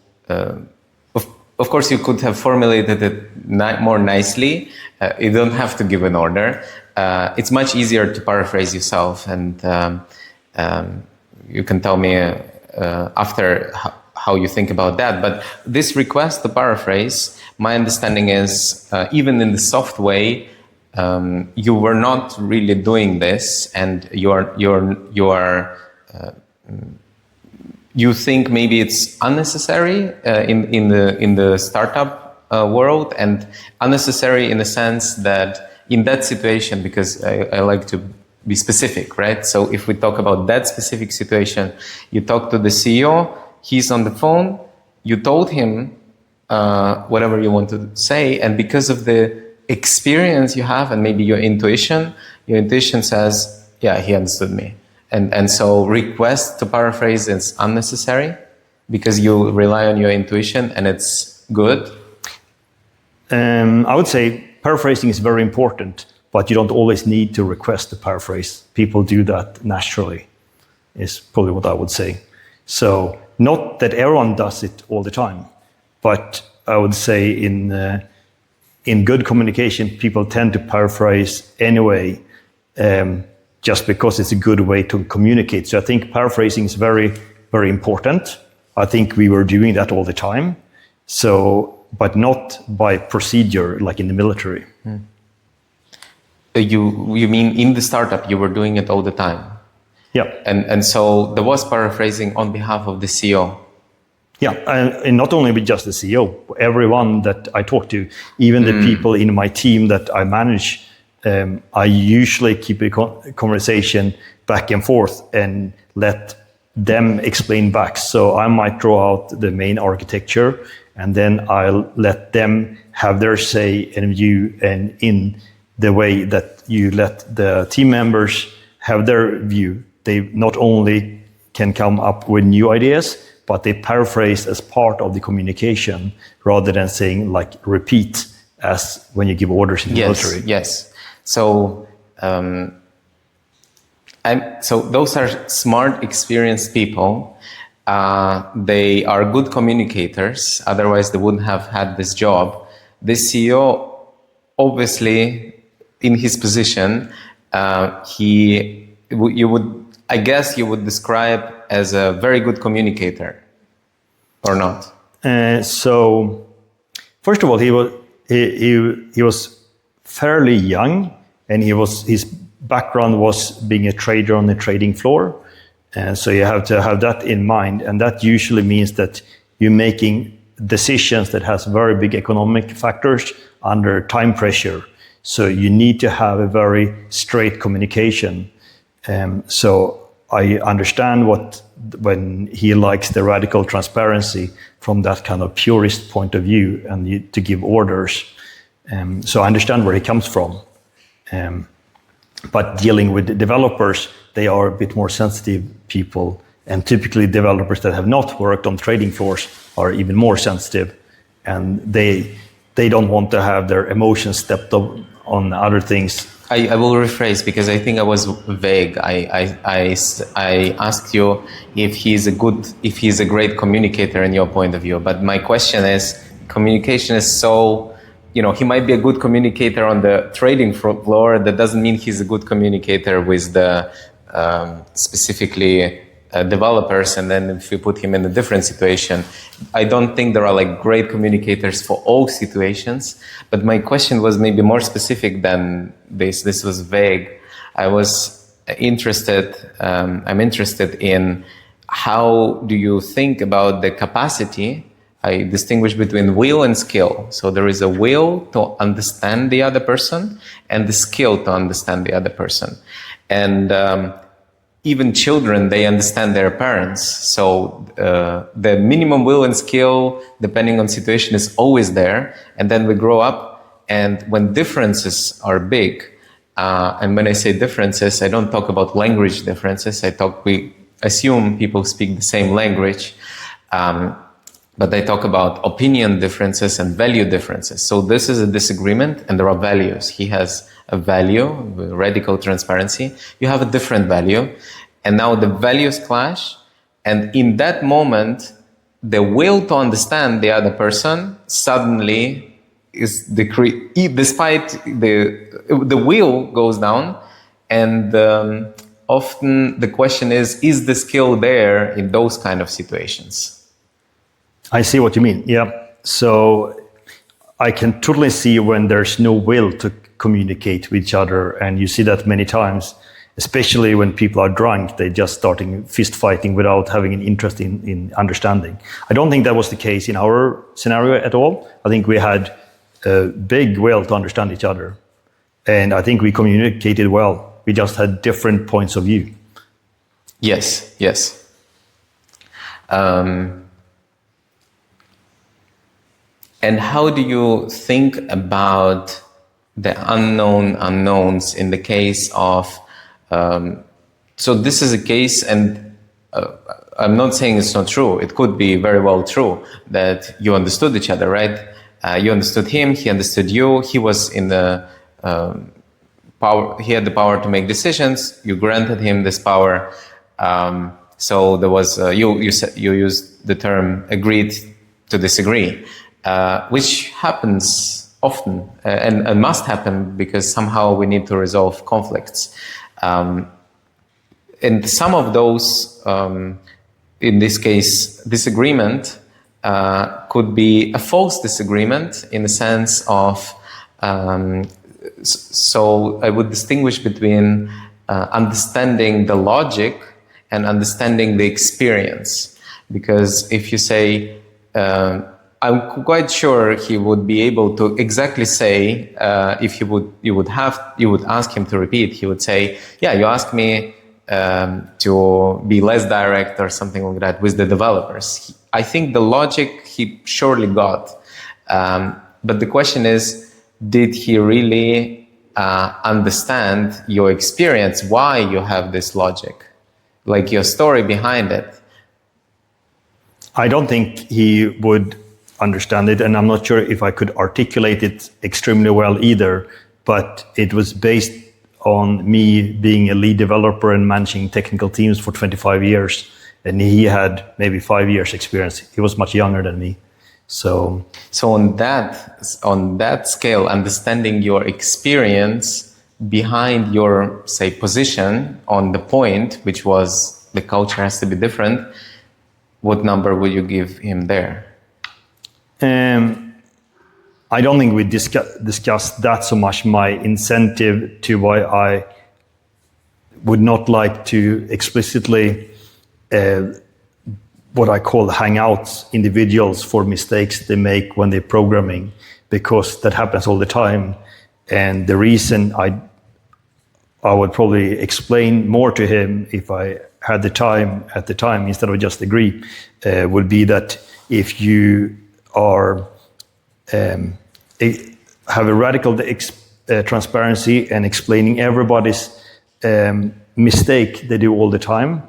of course you could have formulated it more nicely. You don't have to give an order. It's much easier to paraphrase yourself, and you can tell me after how you think about that. But this request to paraphrase, my understanding is even in the soft way, you were not really doing this, and you think maybe it's unnecessary in the startup world, and unnecessary in the sense that in that situation, because I like to be specific, right? So if we talk about that specific situation, you talk to the CEO, he's on the phone, you told him whatever you want to say, and because of the experience you have and maybe your intuition says, yeah, he understood me. And so request to paraphrase is unnecessary because you rely on your intuition and it's good. I would say paraphrasing is very important, but you don't always need to request to paraphrase. People do that naturally, is probably what I would say. So not that everyone does it all the time, but I would say in good communication, people tend to paraphrase anyway, just because it's a good way to communicate. So I think paraphrasing is very, very important. I think we were doing that all the time. So, but not by procedure like in the military. You mean in the startup you were doing it all the time? Yeah. And so there was paraphrasing on behalf of the CEO. Yeah, and not only with just the CEO, everyone that I talk to, even the people in my team that I manage, I usually keep a conversation back and forth and let them explain back. So I might draw out the main architecture, and then I'll let them have their say and view, and in the way that you let the team members have their view, they not only can come up with new ideas, but they paraphrase as part of the communication rather than saying like repeat as when you give orders in the military. Yes. So, so those are smart, experienced people. They are good communicators. Otherwise, they wouldn't have had this job. The CEO, obviously, in his position, I guess you would describe as a very good communicator, or not? So, first of all, he was fairly young, and his background was being a trader on the trading floor. So you have to have that in mind, and that usually means that you're making decisions that has very big economic factors under time pressure. So you need to have a very straight communication. So I understand when he likes the radical transparency from that kind of purist point of view and to give orders. So I understand where he comes from. But dealing with the developers, they are a bit more sensitive people. And typically developers that have not worked on trading floors are even more sensitive. And they don't want to have their emotions stepped up on other things. I will rephrase because I think I was vague. I asked you if he's a great communicator in your point of view. But my question is, communication is so, he might be a good communicator on the trading floor. That doesn't mean he's a good communicator with the specifically developers. And then if you put him in a different situation, I don't think there are like great communicators for all situations. But my question was maybe more specific than this. This was vague. I'm interested in how do you think about the capacity. I distinguish between will and skill. So there is a will to understand the other person and the skill to understand the other person. And even children, they understand their parents. So the minimum will and skill, depending on situation, is always there. And then we grow up, and when differences are big, and when I say differences, I don't talk about language differences. We assume people speak the same language. but I talk about opinion differences and value differences. So this is a disagreement and there are values. He has a value, radical transparency. You have a different value. And now the values clash. And in that moment, the will to understand the other person suddenly is decreased, despite the will goes down. And often the question is the skill there in those kind of situations? I see what you mean. Yeah. So I can totally see when there's no will to communicate with each other. And you see that many times, especially when people are drunk, they just starting fist fighting without having an interest in understanding. I don't think that was the case in our scenario at all. I think we had a big will to understand each other. And I think we communicated well. We just had different points of view. Yes, yes. And how do you think about the unknown unknowns in the case of, so this is a case, and I'm not saying it's not true. It could be very well true that you understood each other, right? You understood him, he understood you, he was in the power, he had the power to make decisions, you granted him this power. So there was, you used the term agreed to disagree. Which happens often and must happen because somehow we need to resolve conflicts. And some of those, in this case, disagreement could be a false disagreement in the sense of, so I would distinguish between understanding the logic and understanding the experience. Because if you say, I'm quite sure he would be able to exactly say, if you would ask him to repeat, he would say, yeah, you asked me to be less direct or something like that with the developers. I think the logic he surely got. But the question is, did he really understand your experience, why you have this logic, like your story behind it? I don't think he would understand it, and I'm not sure if I could articulate it extremely well either, but it was based on me being a lead developer and managing technical teams for 25 years, and he had maybe 5 years experience. He was much younger than me. So on that scale, understanding your experience behind your, say, position on the point, which was the culture has to be different, what number would you give him there? I don't think we discussed that so much, my incentive to why I would not like to explicitly what I call hangouts individuals for mistakes they make when they're programming, because that happens all the time. And the reason I would probably explain more to him if I had the time at the time instead of just agree would be that if you are have a radical transparency and explaining everybody's mistake they do all the time,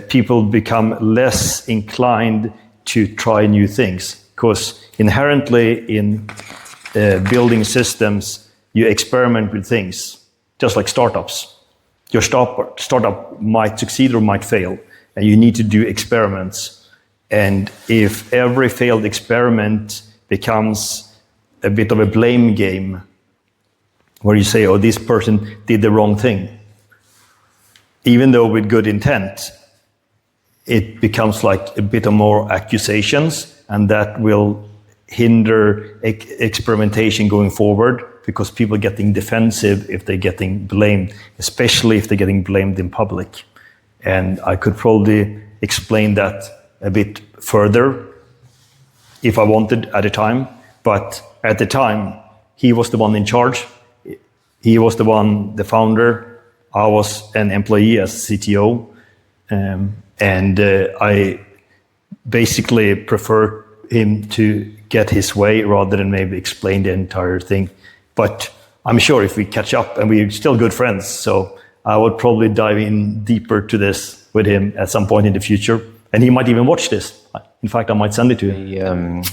people become less inclined to try new things, because inherently in building systems you experiment with things, just like startups. Your startup might succeed or might fail, and you need to do experiments. And if every failed experiment becomes a bit of a blame game, where you say, oh, this person did the wrong thing, even though with good intent, it becomes like a bit of more accusations, and that will hinder experimentation going forward, because people are getting defensive if they're getting blamed, especially if they're getting blamed in public. And I could probably explain that a bit further if I wanted at the time, but at the time, he was the one in charge. He was the founder. I was an employee as CTO. And I basically prefer him to get his way rather than maybe explain the entire thing. But I'm sure if we catch up, and we're still good friends, so I would probably dive in deeper to this with him at some point in the future. And he might even watch this. In fact, I might send it to you.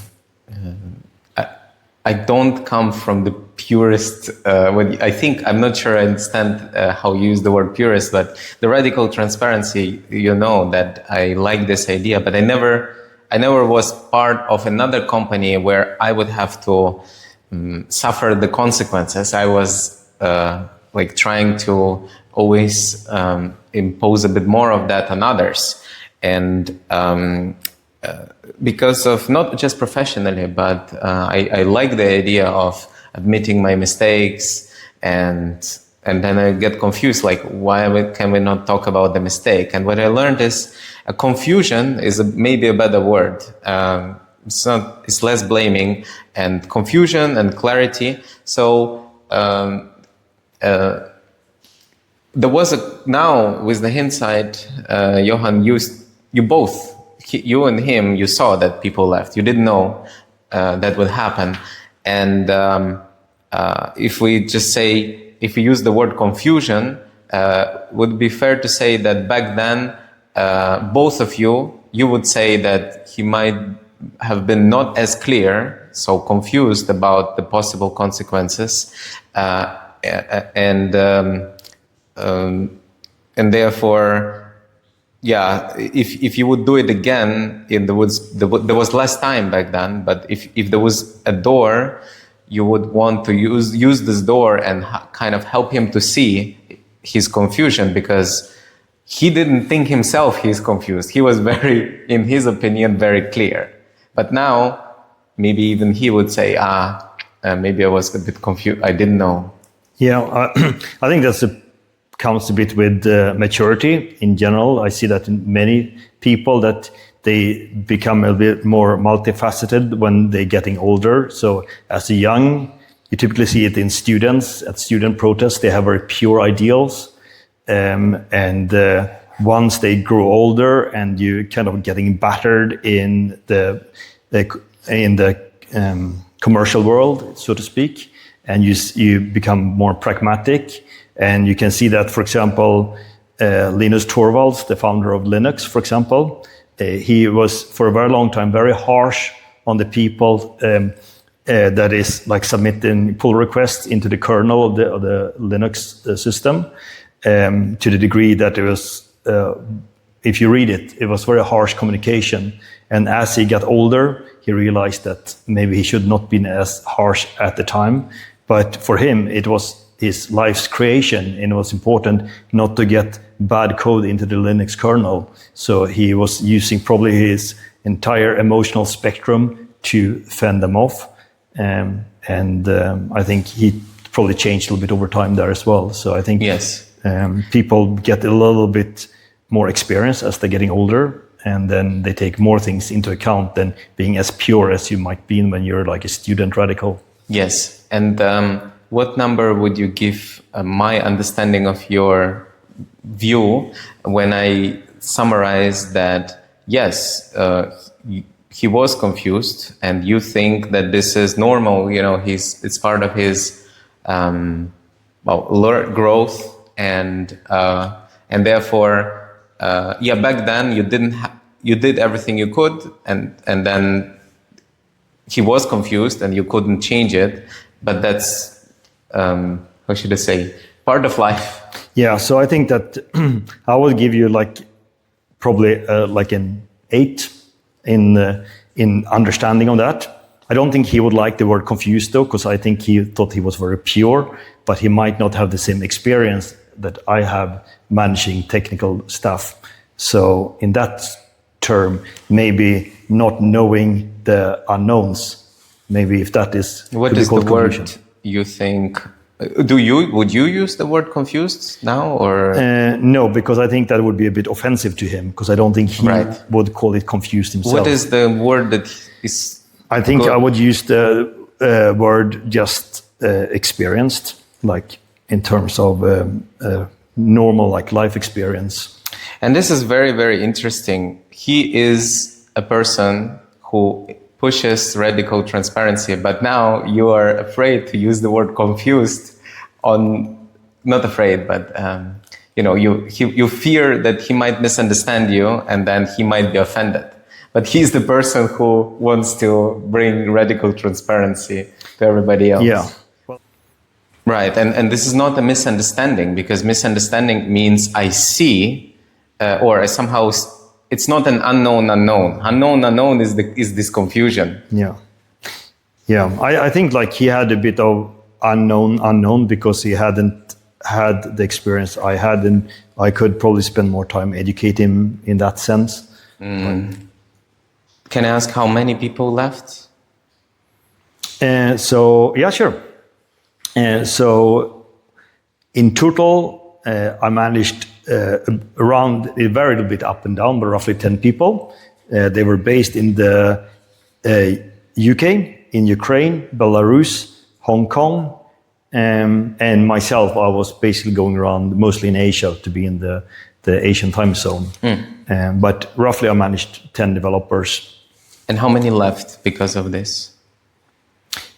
I don't come from the purest. I think I'm not sure I understand how you use the word purist, but the radical transparency. You know that I like this idea, but I never was part of another company where I would have to suffer the consequences. I was like trying to always impose a bit more of that on others, and because of not just professionally, but I like the idea of admitting my mistakes, and then I get confused, like can we not talk about the mistake? And what I learned is a confusion is maybe a better word. It's less blaming, and confusion and clarity. So there was now with the hindsight, Johan, you both, you and him, you saw that people left. You didn't know that would happen. And if we use the word confusion, would it be fair to say that back then, both of you would say that he might have been not as clear, so confused about the possible consequences, and therefore, yeah, if you would do it again, there was less time back then. But if there was a door, you would want to use this door and kind of help him to see his confusion, because he didn't think himself he's confused. He was in his opinion, very clear. But now, maybe even he would say, maybe I was a bit confused. I didn't know. Yeah, I think comes a bit with maturity in general. I see that in many people, that they become a bit more multifaceted when they're getting older. So as a young, you typically see it in students at student protests. They have very pure ideals. And once they grow older and you kind of getting battered in the commercial world, so to speak, and you become more pragmatic. And you can see that, for example, Linus Torvalds, the founder of Linux, for example, he was for a very long time very harsh on the people that is like submitting pull requests into the kernel of the Linux system, to the degree that it was, if you read it, it was very harsh communication. And as he got older, he realized that maybe he should not be as harsh at the time. But for him, it was his life's creation, and it was important not to get bad code into the Linux kernel. So he was using probably his entire emotional spectrum to fend them off. I think he probably changed a little bit over time there as well. So I think yes, people get a little bit more experience as they're getting older, and then they take more things into account than being as pure as you might be when you're like a student radical. Yes, and what number would you give my understanding of your view when I summarize that, yes, he was confused, and you think that this is normal, it's part of his growth, and therefore, back then you did everything you could, and then he was confused and you couldn't change it, but that's how should I say, part of life. Yeah, so I think that I would give you probably like an 8 in understanding of that. I don't think he would like the word confused though, because I think he thought he was very pure, but he might not have the same experience that I have managing technical stuff. So in that term, maybe not knowing the unknowns, maybe if that is what is the word you think? Would you use the word confused now, or no? Because I think that would be a bit offensive to him. Because I don't think he would call it confused himself. What is the word that is? I think I would use the word just experienced, like in terms of normal life experience. And this is very, very interesting. He is a person who pushes radical transparency, but now you are afraid to use the word confused not afraid, but you fear that he might misunderstand you and then he might be offended. but he's the person who wants to bring radical transparency to everybody else. Yeah. Right, and this is not a misunderstanding, because misunderstanding means I see, or I somehow, it's not an unknown unknown. Unknown is this confusion. Yeah. Yeah, I think like he had a bit of unknown because he hadn't had the experience I had, and I could probably spend more time educating him in that sense. Can I ask how many people left? So yeah, sure. So in total, I managed around, it varied a bit up and down, but roughly 10 people. They were based in the UK, in Ukraine, Belarus, Hong Kong, and myself, I was basically going around mostly in Asia to be in the Asian time zone. But roughly I managed 10 developers. And how many left because of this?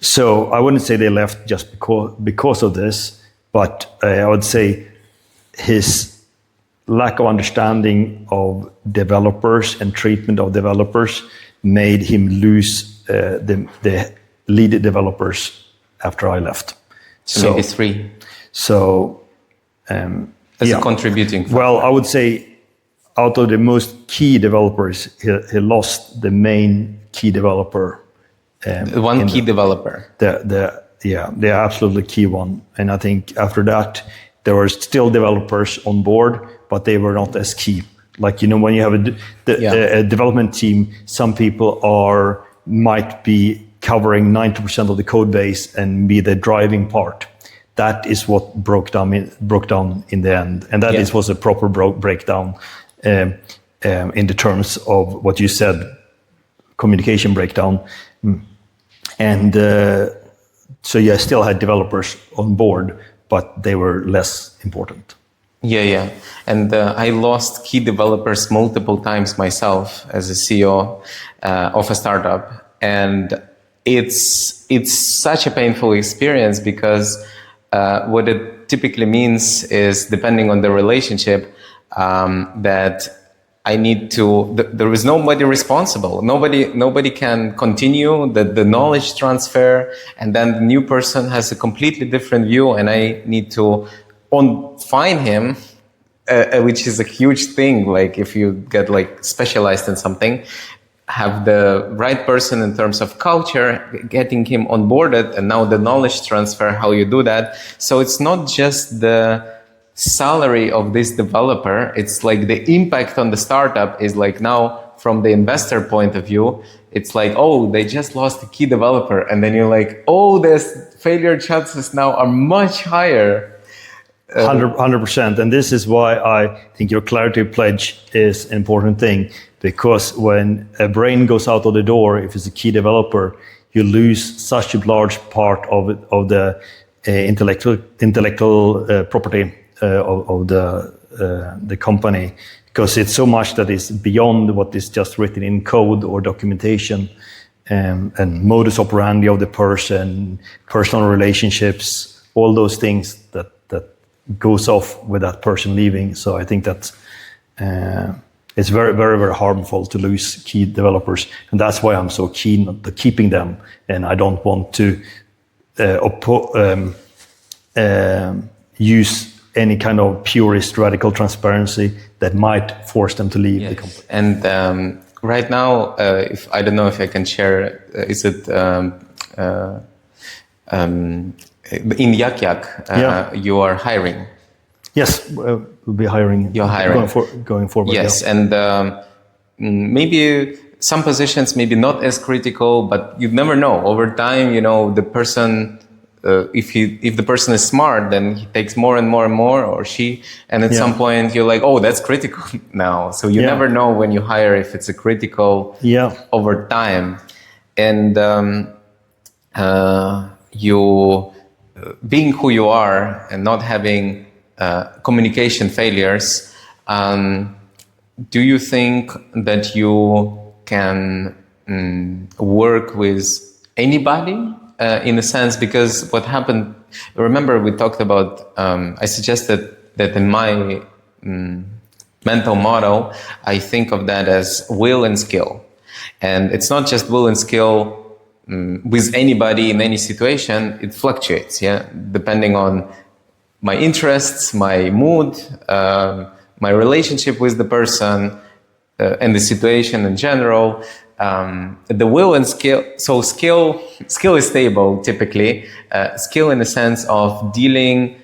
So I wouldn't say they left just because of this, but I would say his lack of understanding of developers and treatment of developers made him lose the lead developers after I left. So maybe 3. So as a contributing factor. Well, I would say out of the most key developers, he lost the main key developer. One key developer. The absolutely key one. And I think after that, there were still developers on board, but they were not as key. Like, when you have a development team, some people might be covering 90% of the code base and be the driving part. That is what broke down in the end. And that was a proper breakdown in the terms of what you said, communication breakdown. And so I still had developers on board, but they were less important. Yeah. And I lost key developers multiple times myself as a CEO of a startup. And it's such a painful experience, because what it typically means is, depending on the relationship, that I need to, there is nobody responsible. Nobody can continue the knowledge transfer, and then the new person has a completely different view, and I need to find him, which is a huge thing. Like, if you get like specialized in something, have the right person in terms of culture, getting him onboarded, and now the knowledge transfer, how you do that. So it's not just the salary of this developer, it's like the impact on the startup is like, now from the investor point of view, it's like, oh, they just lost a key developer, and then you're like, oh, there's failure chances now are much higher. 100%. And this is why I think your ClarityPledge is an important thing, because when a brain goes out of the door, if it's a key developer, you lose such a large part of the intellectual property of the company, because it's so much that is beyond what is just written in code or documentation, and modus operandi of the person, personal relationships, all those things that goes off with that person leaving. So I think that it's very, very, very harmful to lose key developers, and that's why I'm so keen on keeping them, and I don't want to use any kind of purist radical transparency that might force them to leave the company. And right now, if I don't know if I can share, is it in Yak Yak, you are hiring? Yes, we'll be hiring. You're hiring going forward. Yes, and maybe some positions maybe not as critical, but you never know. Over time, the person. If the person is smart, then he takes more and more and more, or she, and at some point you're like, oh, that's critical now. So you never know when you hire if it's a critical over time. And you being who you are and not having communication failures, do you think that you can work with anybody? In a sense, because what happened, remember we talked about, I suggested that in my mental model, I think of that as will and skill. And it's not just will and skill with anybody in any situation. It fluctuates, depending on my interests, my mood, my relationship with the person, and the situation in general. The will and skill. So skill is stable typically. Skill in the sense of dealing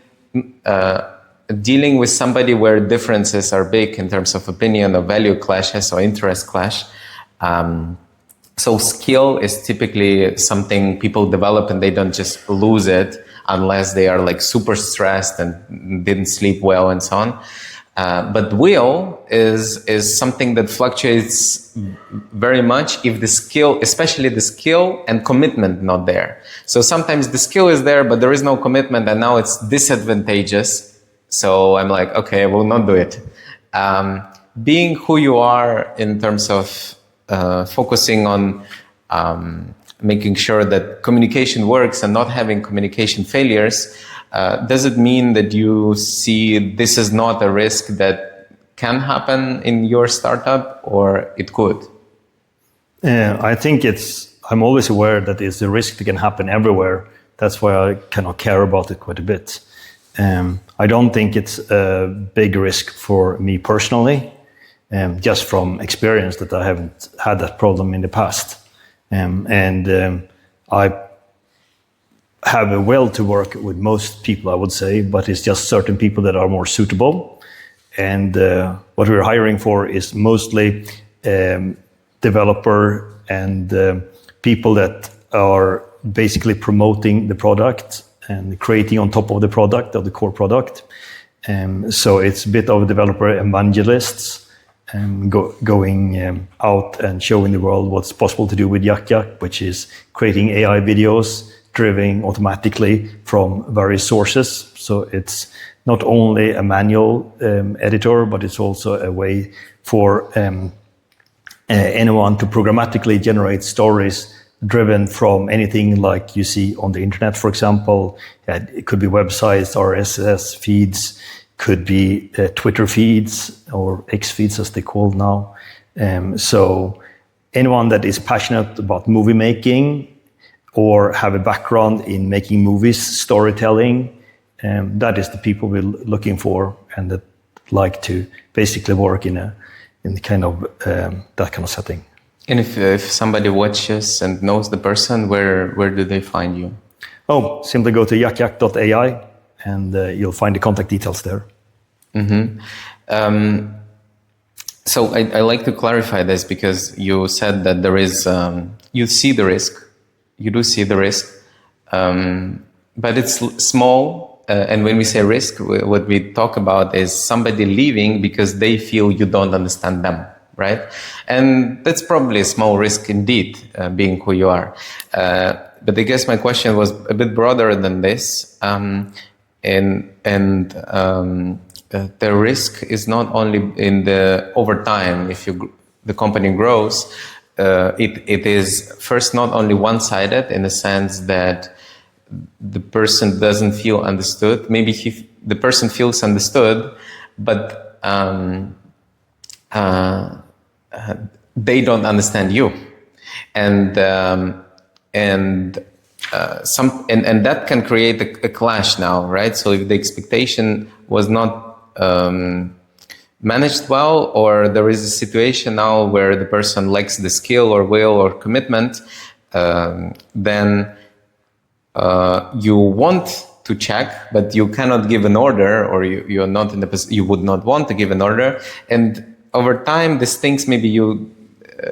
with somebody where differences are big in terms of opinion or value clashes or interest clash. So skill is typically something people develop and they don't just lose it unless they are like super stressed and didn't sleep well and so on. But will is something that fluctuates very much if the skill, especially the skill and commitment, not there. So sometimes the skill is there, but there is no commitment, and now it's disadvantageous. So I'm like, okay, I will not do it. Being who you are in terms of focusing on making sure that communication works and not having communication failures, does it mean that you see this is not a risk that can happen in your startup, or it could? I think I'm always aware that it's a risk that can happen everywhere. That's why I kind of care about it quite a bit. I don't think it's a big risk for me personally, just from experience that I haven't had that problem in the past. I have a will to work with most people, I would say, but it's just certain people that are more suitable. And what we're hiring for is mostly developer and people that are basically promoting the product and creating on top of the product, of the core product. So it's a bit of developer evangelists, going out and showing the world what's possible to do with Yak Yak, which is creating AI videos driven automatically from various sources. So it's not only a manual editor, but it's also a way for anyone to programmatically generate stories driven from anything like you see on the internet, for example. It could be websites, RSS feeds, could be Twitter feeds or X feeds as they call now. So anyone that is passionate about movie making or have a background in making movies, storytelling, that is the people we're looking for, and that like to basically work in the kind of that kind of setting. And if somebody watches and knows the person, where do they find you? Oh, simply go to yakyak.ai and you'll find the contact details there. Mm-hmm. So I like to clarify this, because you said that there is, you see the risk, you do see the risk, but it's small. And when we say risk, what we talk about is somebody leaving because they feel you don't understand them, right? And that's probably a small risk indeed, being who you are. But I guess my question was a bit broader than this. The risk is not only in the over time. If the company grows, it is first not only one-sided in the sense that the person doesn't feel understood. Maybe the person feels understood, but they don't understand you, and that can create a clash now, right? So if the expectation was not managed well, or there is a situation now where the person lacks the skill or will or commitment, then you want to check, but you cannot give an order, or you're not in the you would not want to give an order. And over time, these things, maybe you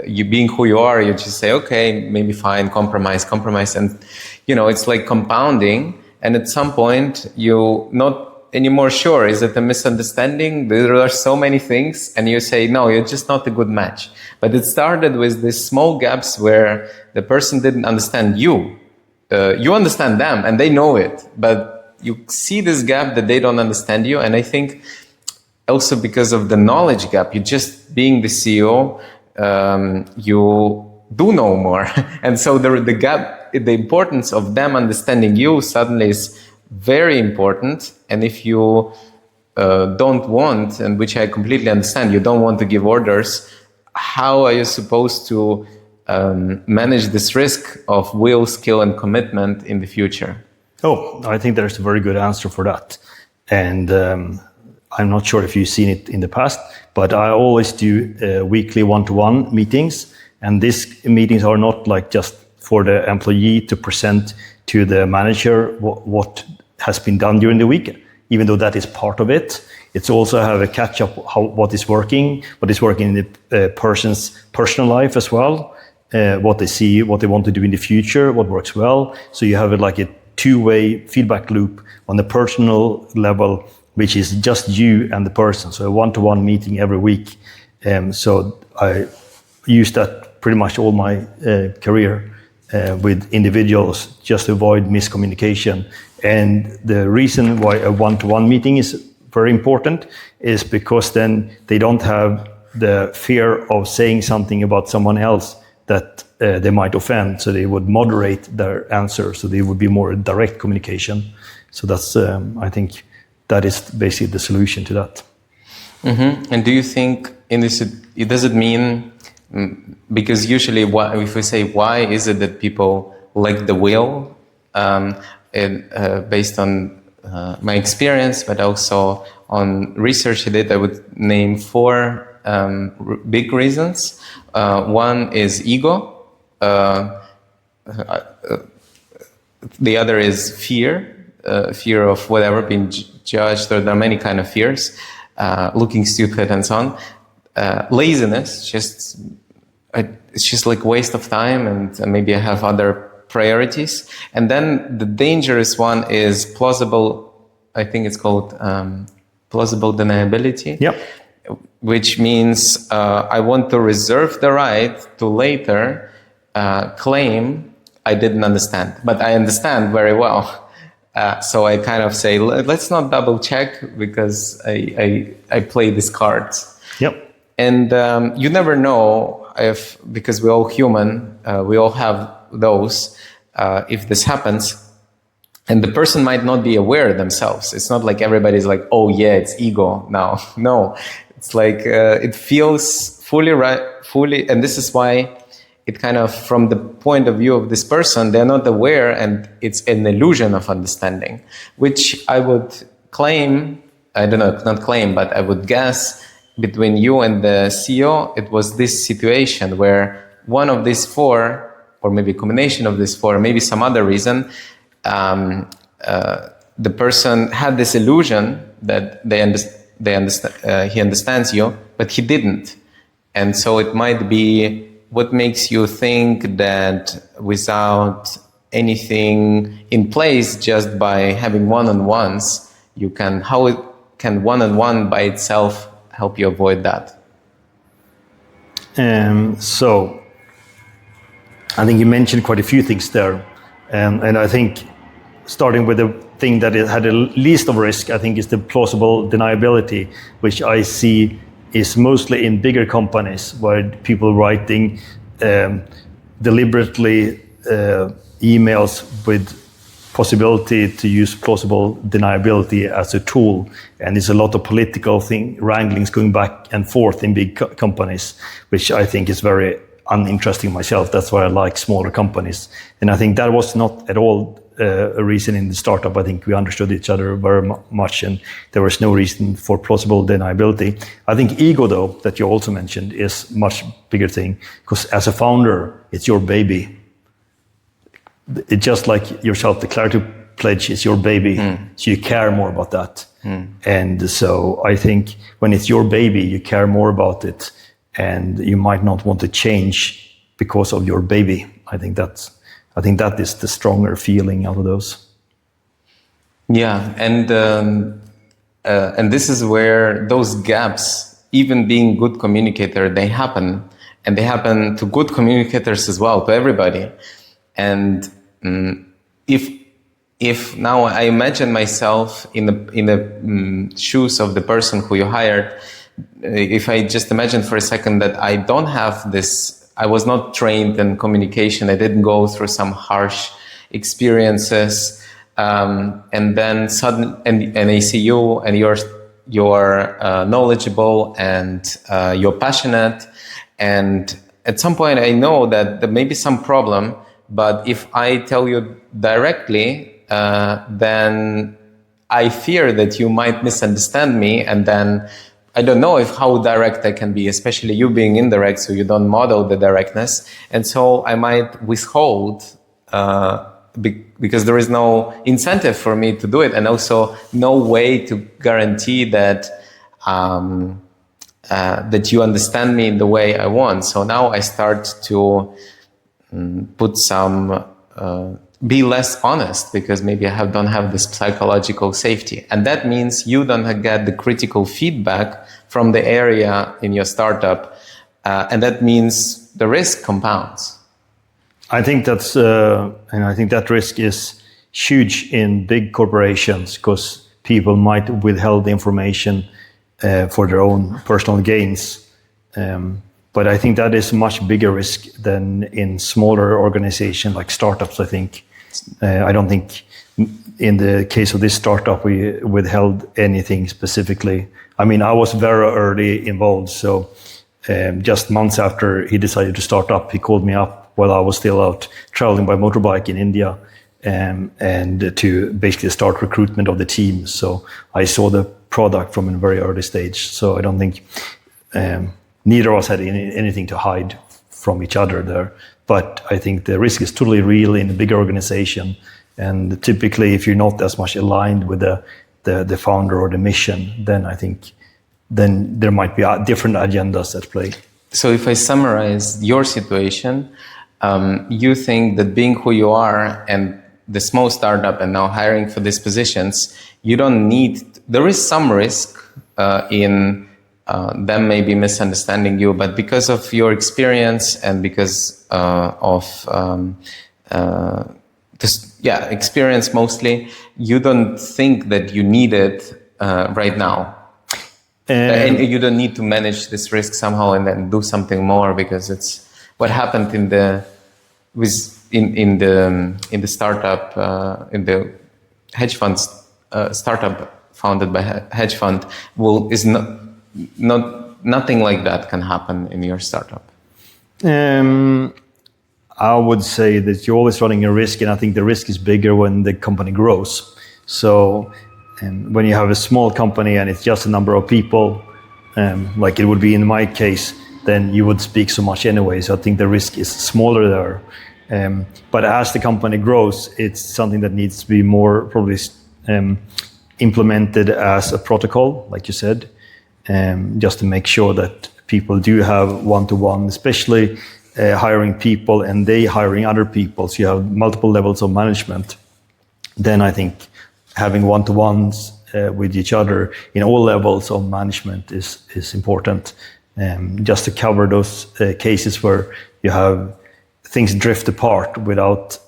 being who you are, you just say, okay, maybe fine, compromise, and it's like compounding. And at some point, you not anymore sure, is it a misunderstanding? There are so many things, and you say, no, you're just not a good match. But it started with these small gaps where the person didn't understand you. You understand them and they know it, but you see this gap that they don't understand you. And I think also because of the knowledge gap, you just being the CEO, you do know more. And so the gap, the importance of them understanding you suddenly is very important. And if you don't want, and which I completely understand, you don't want to give orders, how are you supposed to manage this risk of will, skill, and commitment in the future? Oh, I think there's a very good answer for that. And I'm not sure if you've seen it in the past, but I always do weekly one-to-one meetings. And these meetings are not like just for the employee to present to the manager what has been done during the week, even though that is part of it. It's also have a catch-up what is working in the person's personal life as well, what they see, what they want to do in the future, what works well. So you have like a two-way feedback loop on the personal level, which is just you and the person. So a one-to-one meeting every week. So I use that pretty much all my career with individuals just to avoid miscommunication. And the reason why a one-to-one meeting is very important is because then they don't have the fear of saying something about someone else that they might offend. So they would moderate their answer. So they would be more direct communication. So that's, I think, that is basically the solution to that. Mm-hmm. And do you think does it mean, because usually if we say why is it that people lack the will, based on my experience, but also on research I did, I would name 4 big reasons. One is ego. The other is fear of whatever, being judged, or there are many kind of fears, looking stupid and so on. Laziness, it's just like waste of time, and maybe I have other priorities. And then the dangerous one is plausible, I think it's called plausible deniability. Yep. Which means I want to reserve the right to later claim I didn't understand, but I understand very well. So I kind of say, let's not double check because I play these cards. Yep. And you never know because we're all human, we all have those, if this happens. And the person might not be aware themselves. It's not like everybody's like, oh yeah, it's ego now. No, it's like it feels fully right, and this is why it kind of, from the point of view of this person, they're not aware, and it's an illusion of understanding, which I would claim, I don't know, not claim, but I would guess between you and the CEO, it was this situation where one of these 4, or maybe a combination of these 4, maybe some other reason, the person had this illusion that he understands you, but he didn't. And so it might be what makes you think that without anything in place, just by having one-on-ones, how it can one-on-one by itself help you avoid that? So I think you mentioned quite a few things there. And I think starting with the thing that it had the least of risk, I think, is the plausible deniability, which I see is mostly in bigger companies where people writing deliberately emails with possibility to use plausible deniability as a tool. And there's a lot of political wranglings going back and forth in big companies, which I think is very uninteresting myself. That's why I like smaller companies. And I think that was not at all a reason in the startup. I think we understood each other very much, and there was no reason for plausible deniability. I think ego, though, that you also mentioned, is much bigger thing, because as a founder, it's your baby. It's just like yourself, the ClarityPledge is your baby, so you care more about that. And so I think when it's your baby, you care more about it, and you might not want to change because of your baby. I think that is the stronger feeling out of those. Yeah, and this is where those gaps, even being good communicator, they happen, and they happen to good communicators as well, to everybody. And if now I imagine myself in the shoes of the person who you hired, if I just imagine for a second that I don't have this, I was not trained in communication, I didn't go through some harsh experiences, and then and I see you, and you're knowledgeable, and you're passionate, and at some point I know that there may be some problem, but if I tell you directly, then I fear that you might misunderstand me, and then I don't know how direct I can be, especially you being indirect, so you don't model the directness. And so I might withhold because there is no incentive for me to do it, and also no way to guarantee that that you understand me in the way I want. So now I start to put some be less honest, because maybe I don't have this psychological safety. And that means you don't get the critical feedback from the area in your startup. And that means the risk compounds. I think that's, and I think that risk is huge in big corporations, because people might withhold the information for their own personal gains. But I think that is a much bigger risk than in smaller organizations like startups, I think. I don't think in the case of this startup we withheld anything specifically. I mean, I was very early involved, so just months after he decided to start up, he called me up while I was still out traveling by motorbike in India, and to basically start recruitment of the team. So I saw the product from a very early stage. So I don't think neither of us had anything to hide from each other there. But I think the risk is totally real in a bigger organization. And typically, if you're not as much aligned with the founder or the mission, then I think then there might be different agendas at play. So if I summarize your situation, you think that being who you are and the small startup and now hiring for these positions, you don't need, there is some risk in them maybe misunderstanding you, but because of your experience and because of experience mostly, you don't think that you need it right now. And you don't need to manage this risk somehow and then do something more, because it's what happened in the startup, in the hedge funds startup founded by hedge fund is nothing like that can happen in your startup. I would say that you're always running a risk, and I think the risk is bigger when the company grows. So when you have a small company and it's just a number of people, like it would be in my case, then you would speak so much anyway. So I think the risk is smaller there. But as the company grows, it's something that needs to be more probably implemented as a protocol, like you said, just to make sure that people do have one-to-one, especially hiring people and they hiring other people. So you have multiple levels of management. Then I think having one-to-ones with each other in all levels of management is important. Just to cover those cases where you have things drift apart without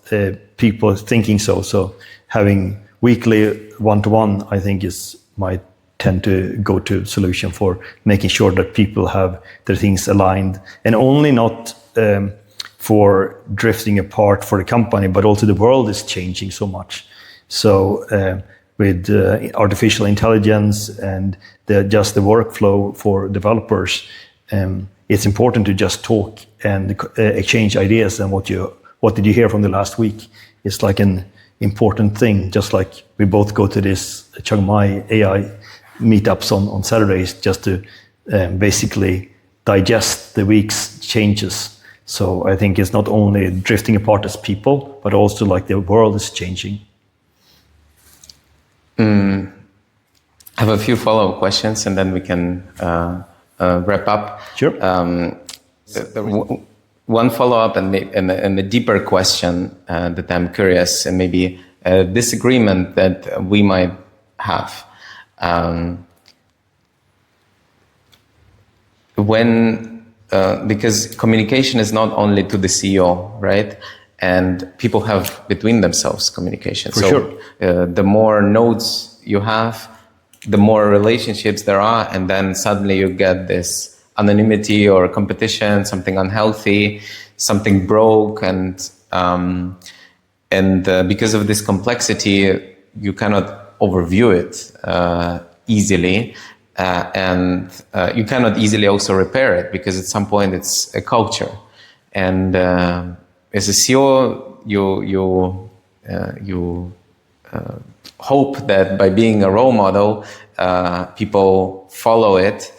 people thinking so. So having weekly one-to-one, I think might tend to go to solution for making sure that people have their things aligned, and only not for drifting apart for the company, but also the world is changing so much. So with artificial intelligence and just the workflow for developers, it's important to just talk and exchange ideas. And what did you hear from the last week? It's like an important thing. Just like we both go to this Chiang Mai AI meetups on Saturdays, just to basically digest the week's changes. So I think it's not only drifting apart as people, but also like the world is changing. I have a few follow-up questions, and then we can wrap up. Sure. One follow-up and a deeper question that I'm curious, and maybe a disagreement that we might have. Because communication is not only to the CEO, right? And people have between themselves communication. For sure. The more nodes you have, the more relationships there are, and then suddenly you get this anonymity or competition, something unhealthy, something broke, and because of this complexity, you cannot overview it easily, and you cannot easily also repair it, because at some point it's a culture. And as a CEO, you hope that by being a role model, people follow it.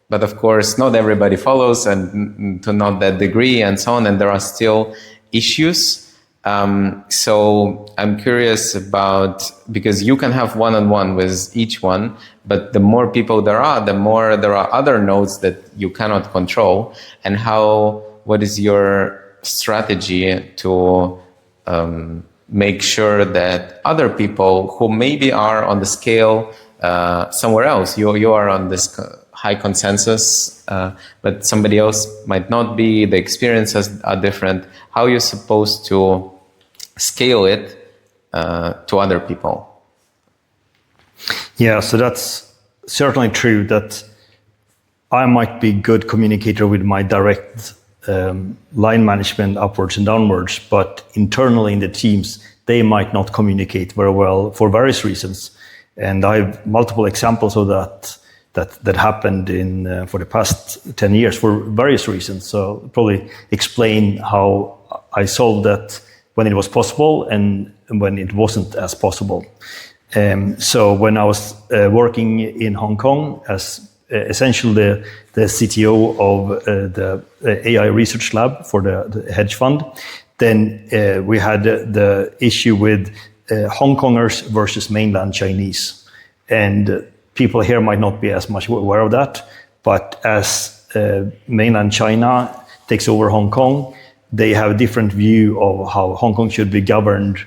But of course, not everybody follows, and to not that degree, and so on. And there are still issues. So I'm curious about, because you can have one-on-one with each one, but the more people there are, the more there are other nodes that you cannot control. And what is your strategy to make sure that other people who maybe are on the scale somewhere else, you are on this high consensus, but somebody else might not be, the experiences are different. How are you supposed to scale it to other people? Yeah, so that's certainly true that I might be good communicator with my direct line management upwards and downwards, but internally in the teams, they might not communicate very well for various reasons. And I have multiple examples of that happened for the past 10 years for various reasons. So I'll probably explain how I solved that when it was possible and when it wasn't as possible. So when I was working in Hong Kong as essentially the CTO of the AI research lab for the hedge fund, then we had the issue with Hong Kongers versus mainland Chinese. And people here might not be as much aware of that, but as mainland China takes over Hong Kong, they have a different view of how Hong Kong should be governed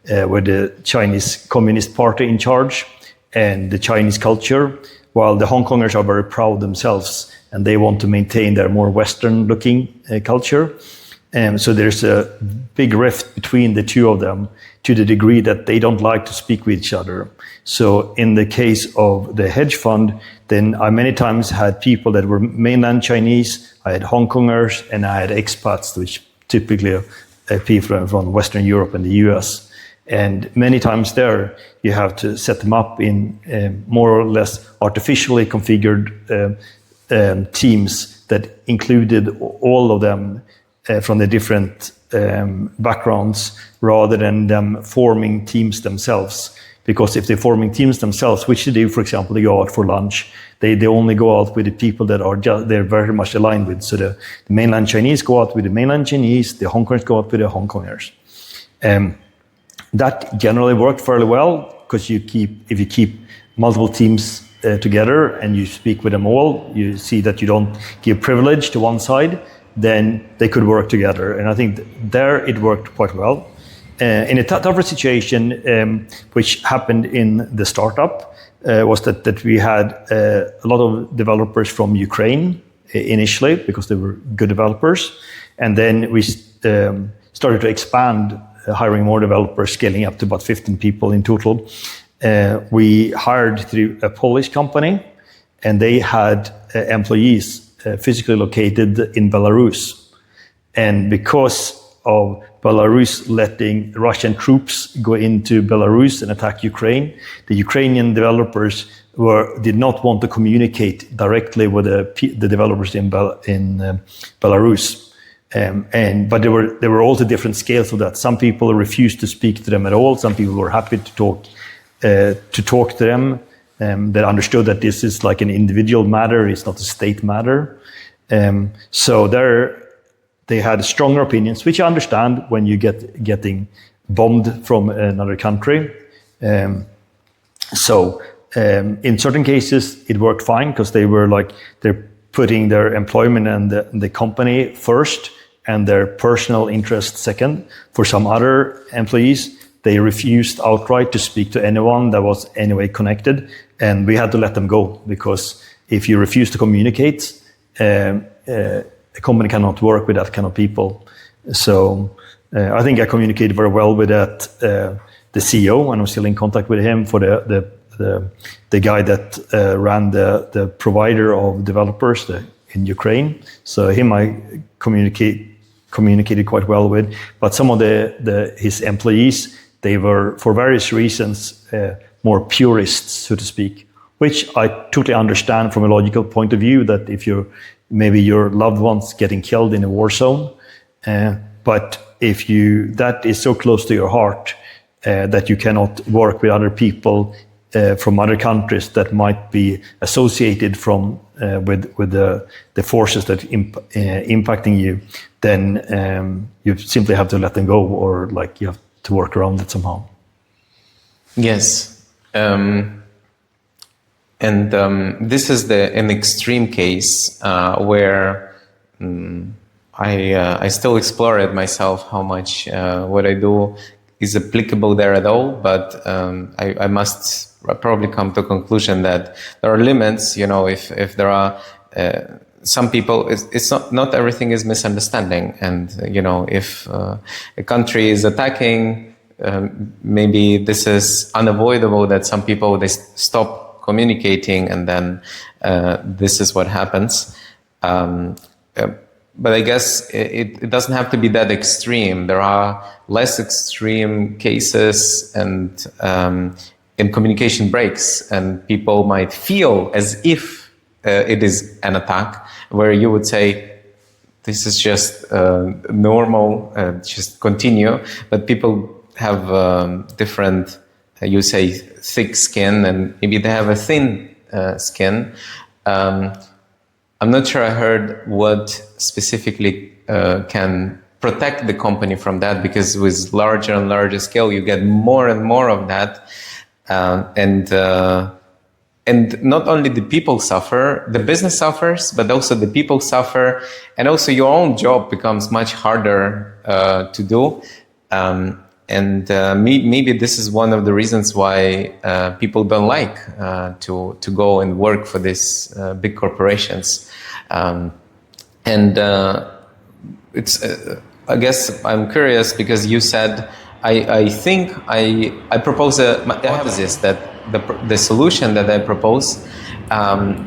with the Chinese Communist Party in charge and the Chinese culture, while the Hong Kongers are very proud themselves and they want to maintain their more Western-looking culture. So there's a big rift between the two of them to the degree that they don't like to speak with each other. So in the case of the hedge fund, then I many times had people that were mainland Chinese, I had Hong Kongers, and I had expats, which typically are people from Western Europe and the US. And many times there, you have to set them up in more or less artificially configured teams that included all of them from the different backgrounds, rather than them forming teams themselves. Because if they're forming teams themselves, which they do, for example, they go out for lunch, they only go out with the people that they're very much aligned with. So the mainland Chinese go out with the mainland Chinese, the Hong Kongers go out with the Hong Kongers. That generally worked fairly well, because if you keep multiple teams together and you speak with them all, you see that you don't give privilege to one side, then they could work together. And I think there it worked quite well. In a tougher situation, which happened in the startup, was that we had a lot of developers from Ukraine initially, because they were good developers. And then we started to expand, hiring more developers, scaling up to about 15 people in total. We hired through a Polish company, and they had employees physically located in Belarus. And because of Belarus letting Russian troops go into Belarus and attack Ukraine, the Ukrainian developers did not want to communicate directly with the developers in Belarus. But there were also different scales of that. Some people refused to speak to them at all. Some people were happy to talk to them. That understood that this is like an individual matter, it's not a state matter. So they had stronger opinions, which I understand when you getting bombed from another country. So in certain cases, it worked fine, because they're putting their employment and the company first and their personal interest second. For some other employees, they refused outright to speak to anyone that was anyway connected, and we had to let them go, because if you refuse to communicate, a company cannot work with that kind of people. So I think I communicated very well with the CEO, and I'm still in contact with him, for the guy that ran the provider of developers in Ukraine. So him I communicated quite well with. But some of his employees, they were, for various reasons, more purists, so to speak, which I totally understand from a logical point of view, that if maybe your loved ones getting killed in a war zone, But if that is so close to your heart that you cannot work with other people from other countries that might be associated with the forces that impacting you, then you simply have to let them go, or like you have to work around it somehow. Yes. This is an extreme case where I still explore it myself, how much what I do is applicable there at all, but I must probably come to a conclusion that there are limits. If there are some people, it's not everything is misunderstanding, and if a country is attacking, maybe this is unavoidable that some people they stop communicating, and then this is what happens. But I guess it doesn't have to be that extreme. There are less extreme cases, and communication breaks, and people might feel as if it is an attack, where you would say, this is just normal, just continue. But people have different, you say, thick skin, and maybe they have a thin skin. I'm not sure I heard what specifically can protect the company from that, because with larger and larger scale, you get more and more of that. And not only the people suffer, the business suffers, but also the people suffer. And also your own job becomes much harder to do. Maybe this is one of the reasons why people don't like to go and work for these big corporations. It's I guess I'm curious, because you said I think I propose a hypothesis that the solution that I propose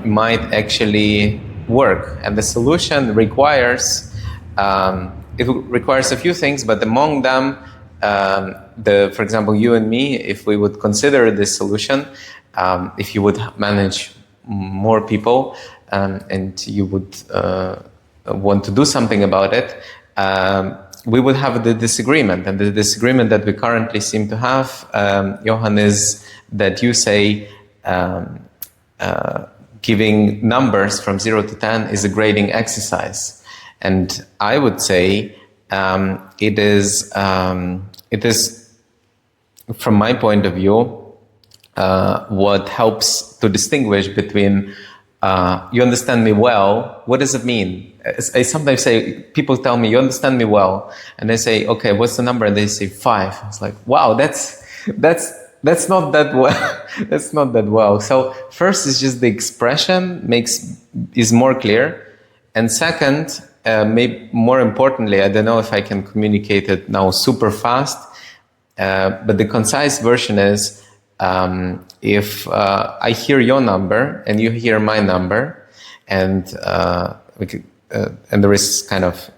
might actually work, and the solution requires a few things, but among them, for example, you and me, if we would consider this solution, if you would manage more people and you would want to do something about it, we would have the disagreement. And the disagreement that we currently seem to have, Johan, is that you say giving numbers from 0 to 10 is a grading exercise. And I would say it is, from my point of view, what helps to distinguish between you understand me well. What does it mean? I sometimes say, people tell me, you understand me well. And they say, okay, what's the number? And they say 5. It's like, wow, that's not that well. That's not that well. So first is just the expression is more clear. And second, maybe more importantly, I don't know if I can communicate it now super fast, but the concise version is, if I hear your number and you hear my number, and there is kind of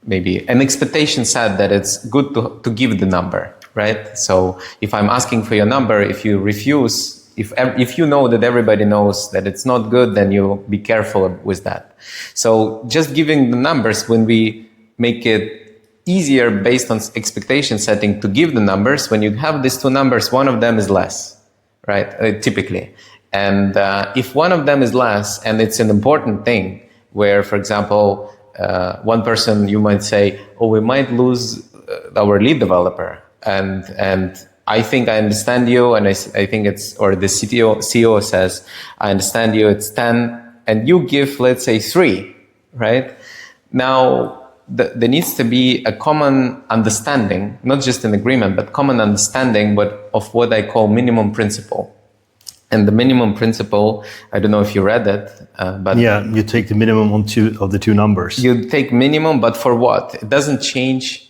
maybe an expectation set that it's good to give the number, right? So if I'm asking for your number, if you refuse, if you know that everybody knows that it's not good, then you be careful with that. So just giving the numbers, when we make it easier based on expectation setting to give the numbers, when you have these two numbers, one of them is less, right? Typically. And if one of them is less, and it's an important thing, where, for example, one person, you might say, oh, we might lose our lead developer. And I think I understand you, and I think it's, or the CEO says, I understand you, it's 10, and you give, let's say, 3, right? Now, there needs to be a common understanding, not just an agreement, but common understanding of what I call minimum principle. And the minimum principle, I don't know if you read it, but... Yeah, you take the minimum on two of the two numbers. You take minimum, but for what? It doesn't change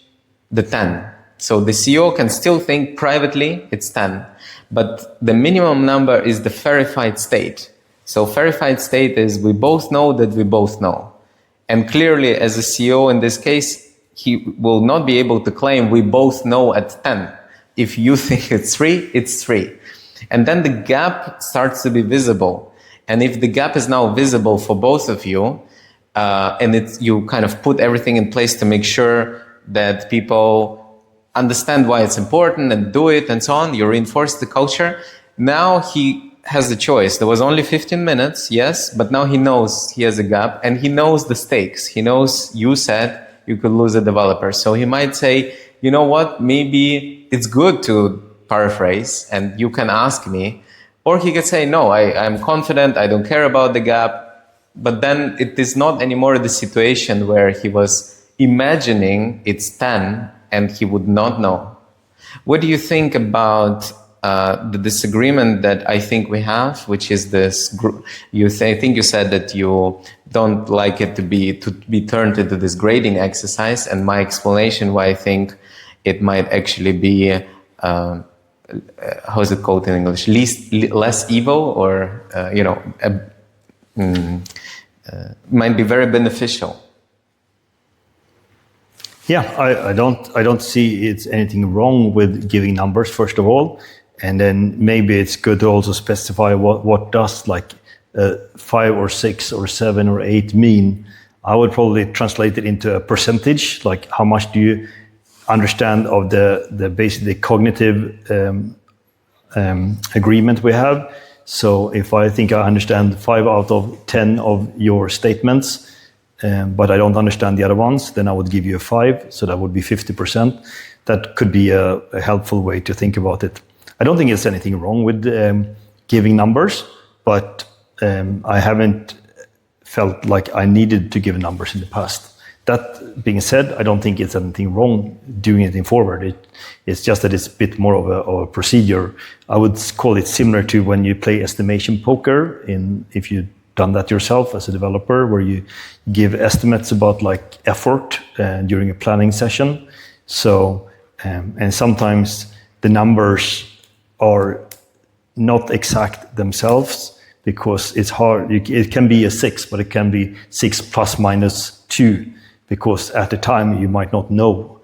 the 10. So the CEO can still think privately it's 10, but the minimum number is the verified state. So verified state is we both know that we both know. And clearly, as a CEO in this case, he will not be able to claim we both know at 10. If you think it's 3, it's 3. And then the gap starts to be visible. And if the gap is now visible for both of you, and you kind of put everything in place to make sure that people understand why it's important and do it and so on. You reinforce the culture. Now he has the choice. There was only 15 minutes, yes, but now he knows he has a gap and he knows the stakes. He knows you said you could lose a developer. So he might say, you know what, maybe it's good to paraphrase and you can ask me. Or he could say, no, I'm confident, I don't care about the gap. But then it is not anymore the situation where he was imagining it's 10 and he would not know. What do you think about the disagreement that I think we have, which is this group? I think you said that you don't like it to be turned into this grading exercise, and my explanation why I think it might actually be how is it called in English? Less evil, or might be very beneficial. Yeah, I don't see it's anything wrong with giving numbers, first of all, and then maybe it's good to also specify what does like 5 or 6 or 7 or 8 mean. I would probably translate it into a percentage, like how much do you understand of the basically cognitive agreement we have. So if I think I understand 5 out of 10 of your statements, but I don't understand the other ones, then I would give you a 5, so that would be 50%. That could be a helpful way to think about it. I don't think there's anything wrong with giving numbers, but I haven't felt like I needed to give numbers in the past. That being said, I don't think it's anything wrong doing anything forward. It's just that it's a bit more of a procedure. I would call it similar to when you play estimation poker, if you've done that yourself as a developer, where you give estimates about like effort during a planning session. So, and sometimes the numbers are not exact themselves because it's hard. It can be a 6, but it can be 6 plus minus 2. Because at the time you might not know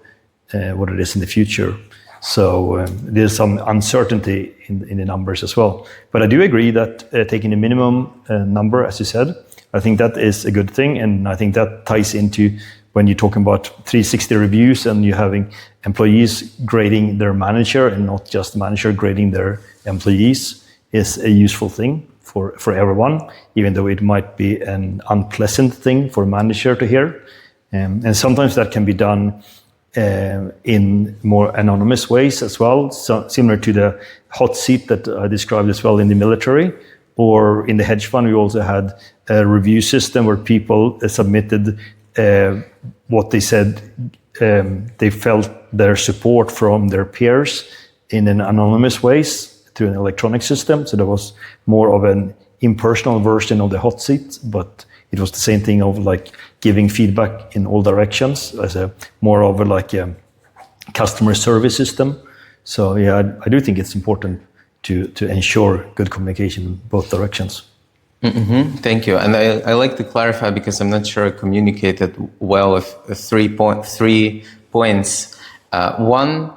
what it is in the future. So there's some uncertainty in the numbers as well. But I do agree that taking the minimum number, as you said, I think that is a good thing. And I think that ties into when you're talking about 360 reviews and you're having employees grading their manager and not just the manager grading their employees is a useful thing for everyone, even though it might be an unpleasant thing for a manager to hear. And sometimes that can be done in more anonymous ways as well, so similar to the hot seat that I described as well in the military, or in the hedge fund. We also had a review system where people submitted what they said they felt their support from their peers in an anonymous ways through an electronic system. So there was more of an impersonal version of the hot seat, but it was the same thing of like giving feedback in all directions as a more of a customer service system. So yeah, I do think it's important to ensure good communication in both directions. Mm-hmm. Thank you. And I like to clarify because I'm not sure I communicated well with 3 points. One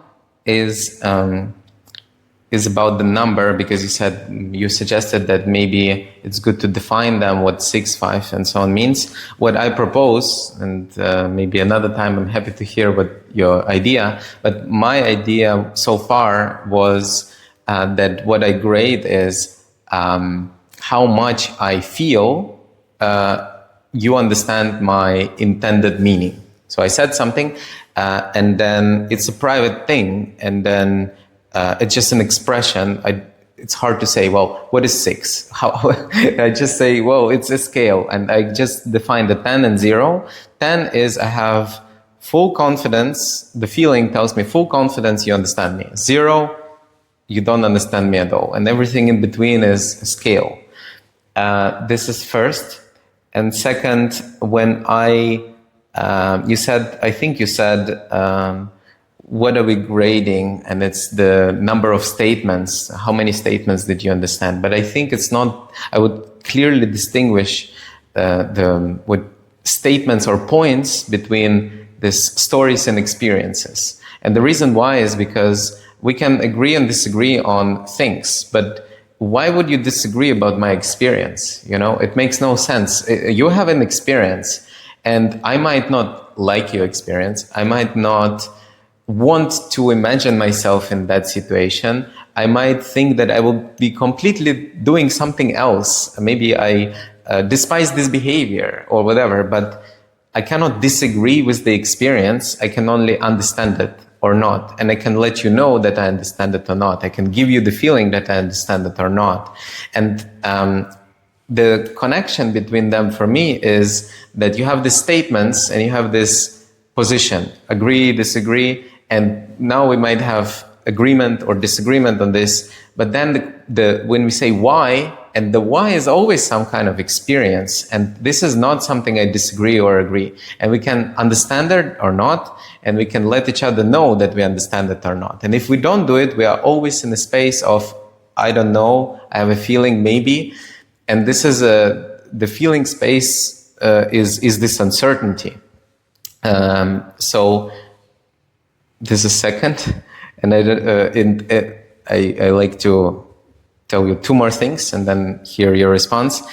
is about the number, because you suggested that maybe it's good to define them, what 6, 5, and so on means. What I propose, and maybe another time I'm happy to hear what your idea, but my idea so far was that what I grade is how much I feel you understand my intended meaning. So I said something, and then it's a private thing, and then it's just an expression. It's hard to say, well, what is 6? I just say, well, it's a scale. And I just define the 10 and 0. 10 is I have full confidence. The feeling tells me full confidence you understand me. 0, you don't understand me at all. And everything in between is a scale. This is first. And second, when I think you said, what are we grading? And it's the number of statements. How many statements did you understand? But I think it's not, I would clearly distinguish what statements or points between these stories and experiences. And the reason why is because we can agree and disagree on things, but why would you disagree about my experience? You know, it makes no sense. You have an experience, and I might not like your experience. I might not want to imagine myself in that situation. I might think that I will be completely doing something else. Maybe I despise this behavior or whatever, but I cannot disagree with the experience. I can only understand it or not. And I can let you know that I understand it or not. I can give you the feeling that I understand it or not. And the connection between them for me is that you have the statements and you have this position, agree, disagree, and now we might have agreement or disagreement on this. But then when we say why, and the why is always some kind of experience, and this is not something I disagree or agree, and we can understand it or not, and we can let each other know that we understand it or not. And if we don't do it, we are always in a space of I don't know, I have a feeling maybe, and this is the feeling space is this uncertainty. So this is second, and I like to tell you two more things and then hear your response.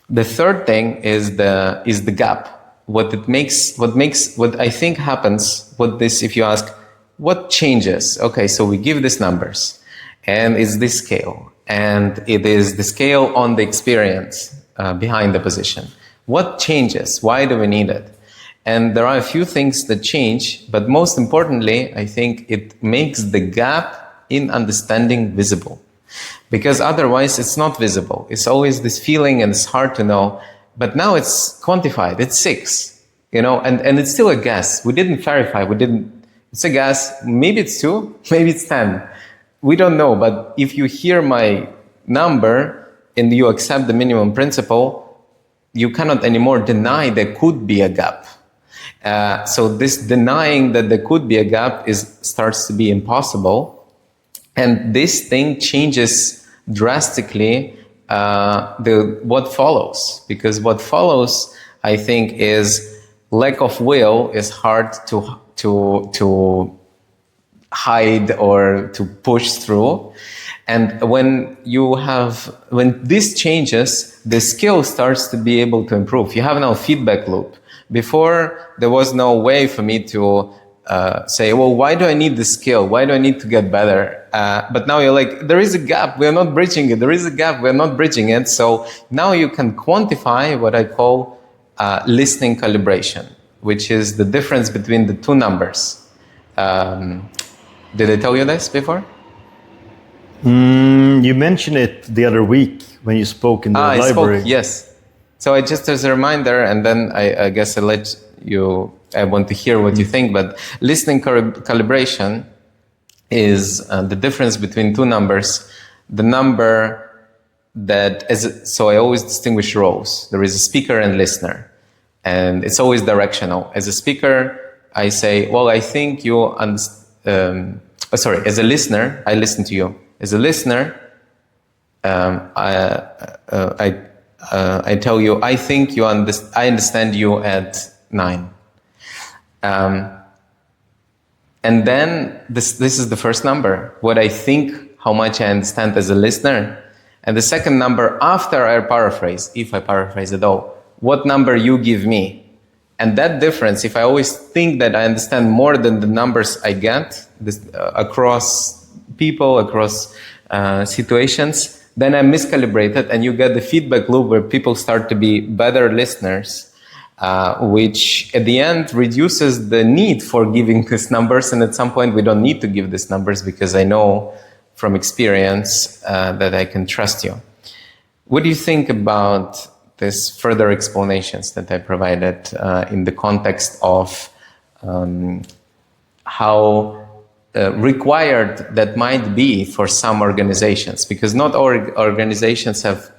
The third thing is the gap. What I think happens, if you ask, what changes? Okay, so we give these numbers, and it's this scale, and it is the scale on the experience behind the position. What changes? Why do we need it? And there are a few things that change, but most importantly, I think it makes the gap in understanding visible. Because otherwise it's not visible. It's always this feeling and it's hard to know. But now it's quantified, it's 6, you know, and it's still a guess. We didn't verify, it's a guess. Maybe it's 2, maybe it's 10. We don't know, but if you hear my number and you accept the minimum principle, you cannot anymore deny there could be a gap. So this denying that there could be a gap starts to be impossible. And this thing changes drastically what follows. Because what follows, I think, is lack of will is hard to hide or to push through. And when this changes, the skill starts to be able to improve. You have now a feedback loop. Before, there was no way for me to say, well, why do I need this skill? Why do I need to get better? But now you're like, there is a gap. We are not bridging it. There is a gap. We are not bridging it. So now you can quantify what I call listening calibration, which is the difference between the two numbers. Did I tell you this before? You mentioned it the other week when you spoke in the library. Yes. So just as a reminder, and then I guess I want to hear what you think, but listening calibration is the difference between two numbers. The number so I always distinguish roles. There is a speaker and listener, and it's always directional. As a speaker, I say, well, I think you understand. As a listener, I listen to you. As a listener, I tell you, I think I understand you at 9. And then this is the first number, what I think, how much I understand as a listener. And the second number, after I paraphrase, if I paraphrase at all, what number you give me. And that difference, if I always think that I understand more than the numbers I get across people, across situations, then I'm miscalibrated, and you get the feedback loop where people start to be better listeners, which at the end reduces the need for giving these numbers. And at some point, we don't need to give these numbers because I know from experience that I can trust you. What do you think about these further explanations that I provided in the context of how required that might be for some organizations? Because not all organizations have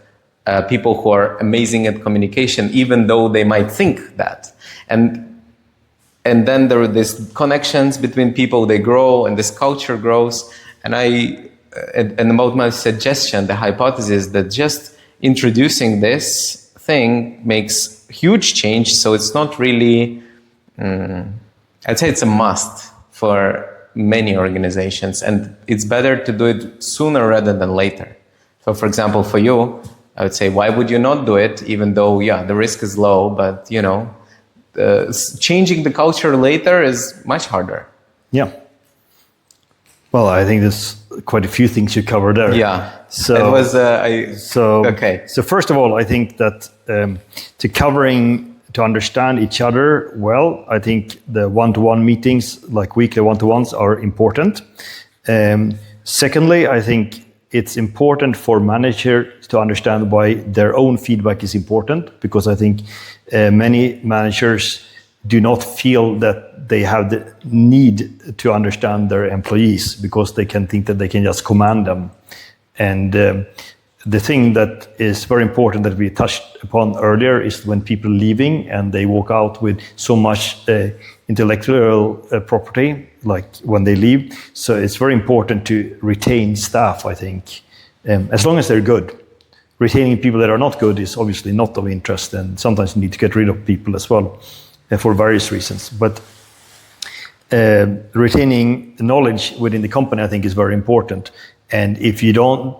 people who are amazing at communication, even though they might think that. And then there are these connections between people, they grow, and this culture grows. And about my suggestion, the hypothesis that just introducing this thing makes huge change. So it's not really, I'd say it's a must for many organizations, and it's better to do it sooner rather than later. So, for example, for you, I would say, why would you not do it? Even though, yeah, the risk is low, but changing the culture later is much harder. Yeah. Well, I think there's quite a few things you cover there. Yeah. So it was. okay. So first of all, I think that to understand each other well, I think the one-to-one meetings, like weekly one-to-ones, are important. Secondly, I think it's important for managers to understand why their own feedback is important, because I think many managers do not feel that they have the need to understand their employees because they can think that they can just command them. And the thing that is very important that we touched upon earlier is when people are leaving and they walk out with so much intellectual property, like when they leave. So it's very important to retain staff, I think, as long as they're good. Retaining people that are not good is obviously not of interest, and sometimes you need to get rid of people as well for various reasons. But retaining knowledge within the company, I think, is very important. And if you don't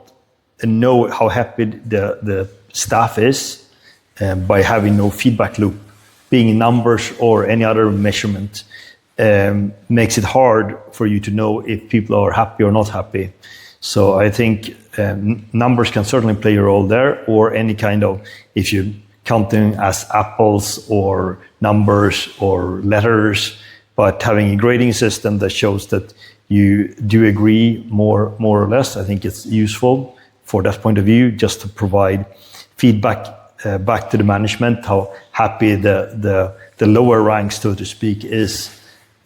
know how happy the staff is by having no feedback loop, being in numbers or any other measurement, makes it hard for you to know if people are happy or not happy. So I think numbers can certainly play a role there, or any kind of, if you're counting as apples or numbers or letters, but having a grading system that shows that you do agree more or less, I think it's useful for that point of view, just to provide feedback back to the management, how happy the lower ranks, so to speak, is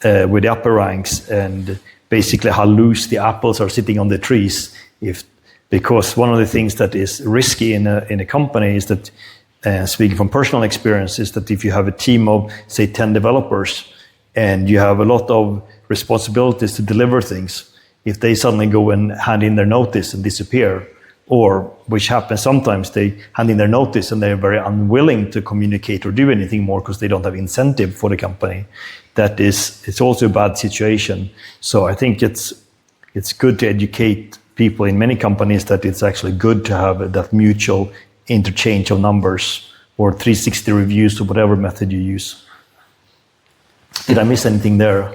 with the upper ranks, and basically how loose the apples are sitting on the trees. Because one of the things that is risky in a company is that, speaking from personal experience, is that if you have a team of, say, 10 developers, and you have a lot of responsibilities to deliver things, if they suddenly go and hand in their notice and disappear, or which happens sometimes, they hand in their notice and they're very unwilling to communicate or do anything more because they don't have incentive for the company, it's also a bad situation. So I think it's good to educate people in many companies that it's actually good to have that mutual interchange of numbers, or 360 reviews, or whatever method you use. Did I miss anything there?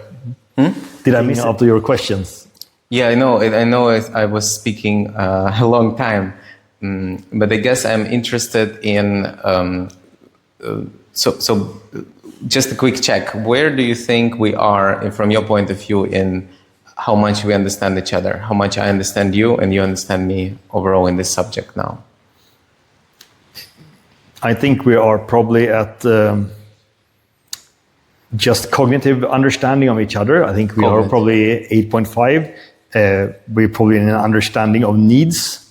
Did I miss out of your questions? Yeah, I know. I was speaking a long time, but I guess I'm interested in. So, just a quick check. Where do you think we are, from your point of view, in how much we understand each other? How much I understand you and you understand me overall in this subject now? I think we are probably at just cognitive understanding of each other. I think we are probably 8.5. We're probably in an understanding of needs,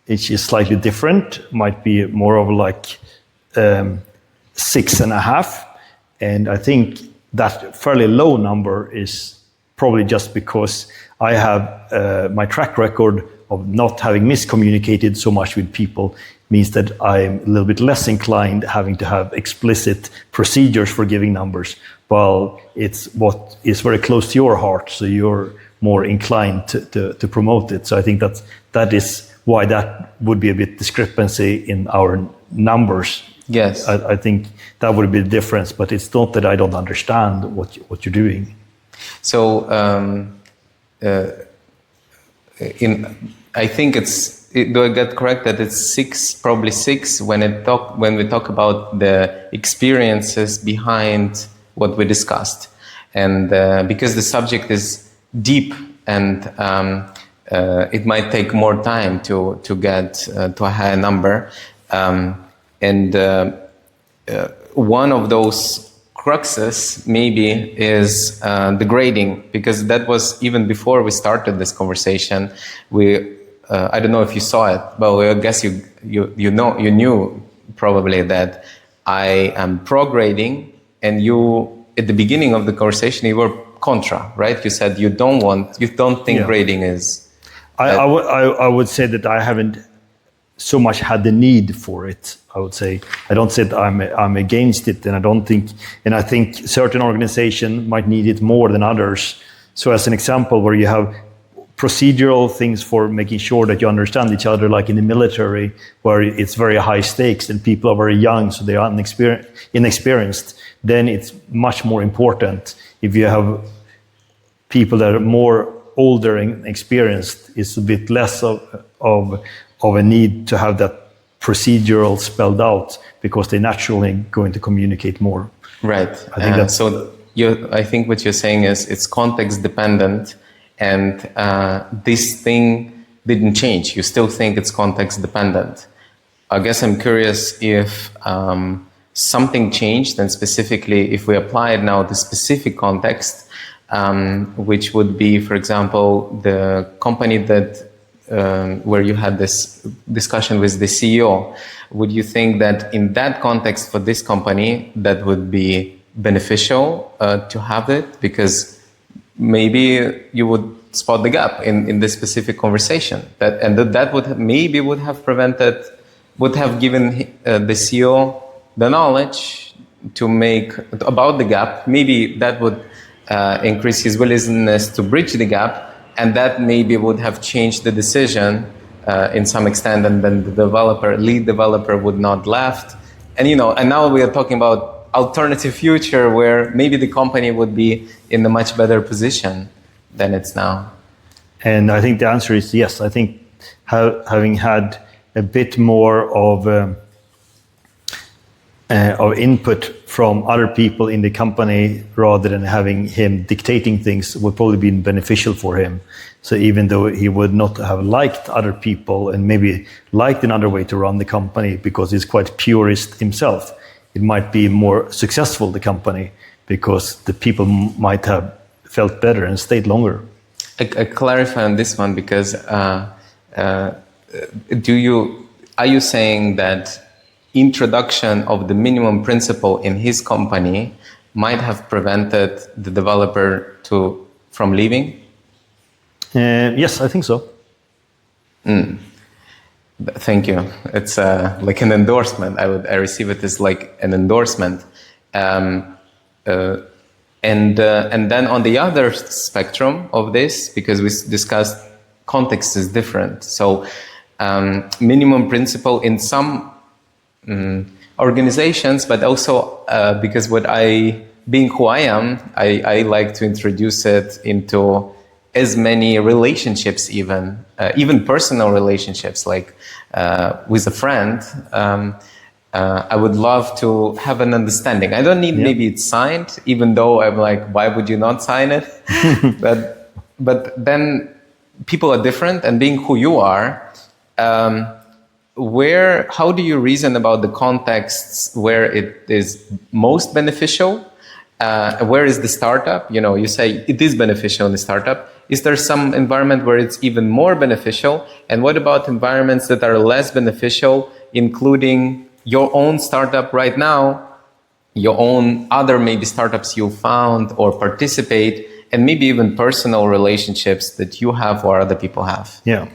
which is slightly different. Might be more of like 6.5. And I think that fairly low number is probably just because I have my track record of not having miscommunicated so much with people means that I'm a little bit less inclined having to have explicit procedures for giving numbers, while it's what is very close to your heart, so you're more inclined to promote it. So I think that is why that would be a bit discrepancy in our numbers. Yes. I think that would be the difference, but it's not that I don't understand what you're doing. So I think do I get correct that it's probably six when we talk about the experiences behind what we discussed, and because the subject is deep and it might take more time to get to a higher number, and one of those cruxes maybe is the grading, because that was even before we started this conversation. I don't know if you saw it, but I guess you knew probably that I am pro-grading, and you, at the beginning of the conversation, you were contra, right? You said you don't think grading is... I would say that I haven't so much had the need for it. I would say I don't say that I'm against it, and I think certain organizations might need it more than others. So as an example, where you have procedural things for making sure that you understand each other, like in the military, where it's very high stakes and people are very young, so they are inexperienced, then it's much more important. If you have people that are more older and experienced, it's a bit less of a need to have that procedural spelled out, because they're naturally going to communicate more. Right. I think that's so. I think what you're saying is it's context dependent, and this thing didn't change. You still think it's context dependent. I guess I'm curious if something changed, and specifically if we applied now the specific context, which would be, for example, the company that where you had this discussion with the CEO. Would you think that in that context for this company that would be beneficial to have it, because maybe you would spot the gap in this specific conversation, that would have given the CEO the knowledge to make about the gap. Maybe that would increase his willingness to bridge the gap, and that maybe would have changed the decision in some extent, and then the lead developer would not left. And and now we are talking about alternative future where maybe the company would be in a much better position than it's now. And I think the answer is yes. I think having had a bit more of input from other people in the company rather than having him dictating things would probably be beneficial for him. So even though he would not have liked other people and maybe liked another way to run the company because he's quite purist himself, it might be more successful, the company, because the people might have felt better and stayed longer. I clarify on this one, because are you saying that introduction of the minimum principle in his company might have prevented the developer from leaving? Yes, I think so. Thank you. It's like an endorsement. I receive it as like an endorsement. And then on the other spectrum of this, because we discussed context is different. So minimum principle in some organizations, but also because being who I am, I like to introduce it into as many relationships, even personal relationships, like with a friend. I would love to have an understanding. I don't need maybe it's signed, even though I'm like, why would you not sign it? but then people are different, and being who you are, how do you reason about the contexts where it is most beneficial? Where is the startup? You say it is beneficial in the startup. Is there some environment where it's even more beneficial? And what about environments that are less beneficial, including your own startup right now, your own other maybe startups you found or participate, and maybe even personal relationships that you have or other people have? Yeah.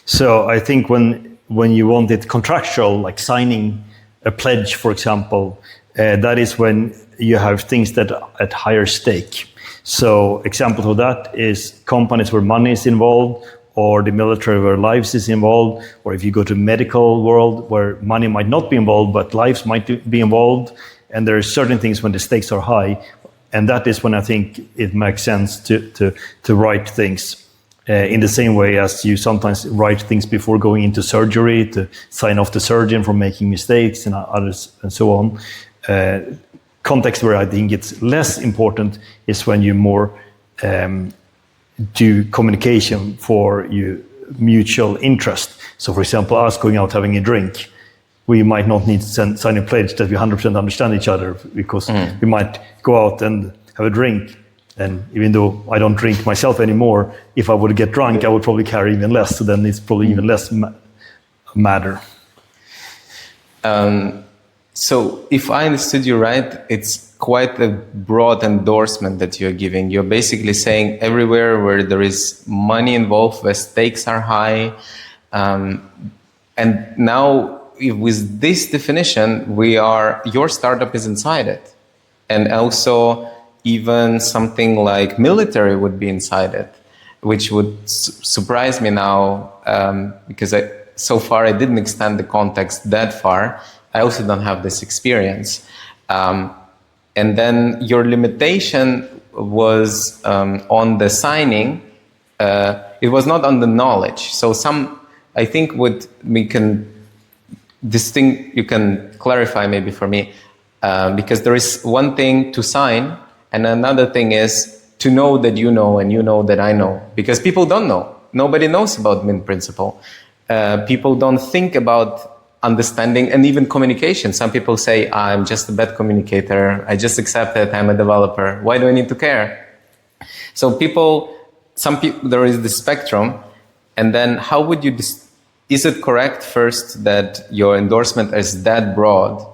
So I think when you want it contractual, like signing a pledge, for example, that is when you have things that are at higher stake. So example of that is companies where money is involved, or the military where lives is involved, or if you go to medical world where money might not be involved, but lives might be involved. And there are certain things when the stakes are high. And that is when I think it makes sense to write things. In the same way as you sometimes write things before going into surgery to sign off the surgeon for making mistakes and others and so on. Context where I think it's less important is when you more do communication for your mutual interest. So for example, us going out having a drink, we might not need to sign a pledge that we 100% understand each other, because we might go out and have a drink. And even though I don't drink myself anymore, if I would get drunk, I would probably carry even less. So then it's probably even less matter. So if I understood you right, it's quite a broad endorsement that you're giving. You're basically saying everywhere where there is money involved, where stakes are high. And now with this definition, your startup is inside it. And also even something like military would be inside it. which would surprise me now, because so far I didn't extend the context that far. I also don't have this experience. And then your limitation was on the signing. It was not on the knowledge. So I think what we can you can clarify maybe for me, because there is one thing to sign and another thing is to know that you know and you know that I know, because people don't know. Nobody knows about Mint principle. People don't think about understanding and even communication. Some people say, I'm just a bad communicator. I just accept it. I'm a developer. Why do I need to care? So some people, there is the spectrum. And then how would you, is it correct first that your endorsement is that broad?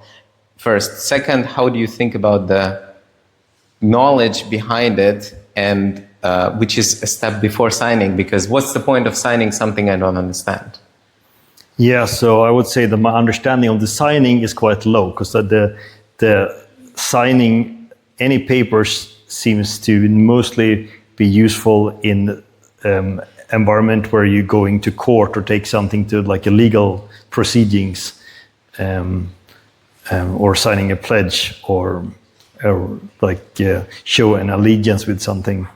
First. Second, how do you think about the knowledge behind it, and which is a step before signing? Because what's the point of signing something I don't understand? Yeah, so I would say that my understanding of the signing is quite low, because the signing any papers seems to mostly be useful in environment where you're going to court or take something to like a legal proceedings, or signing a pledge or show an allegiance with something.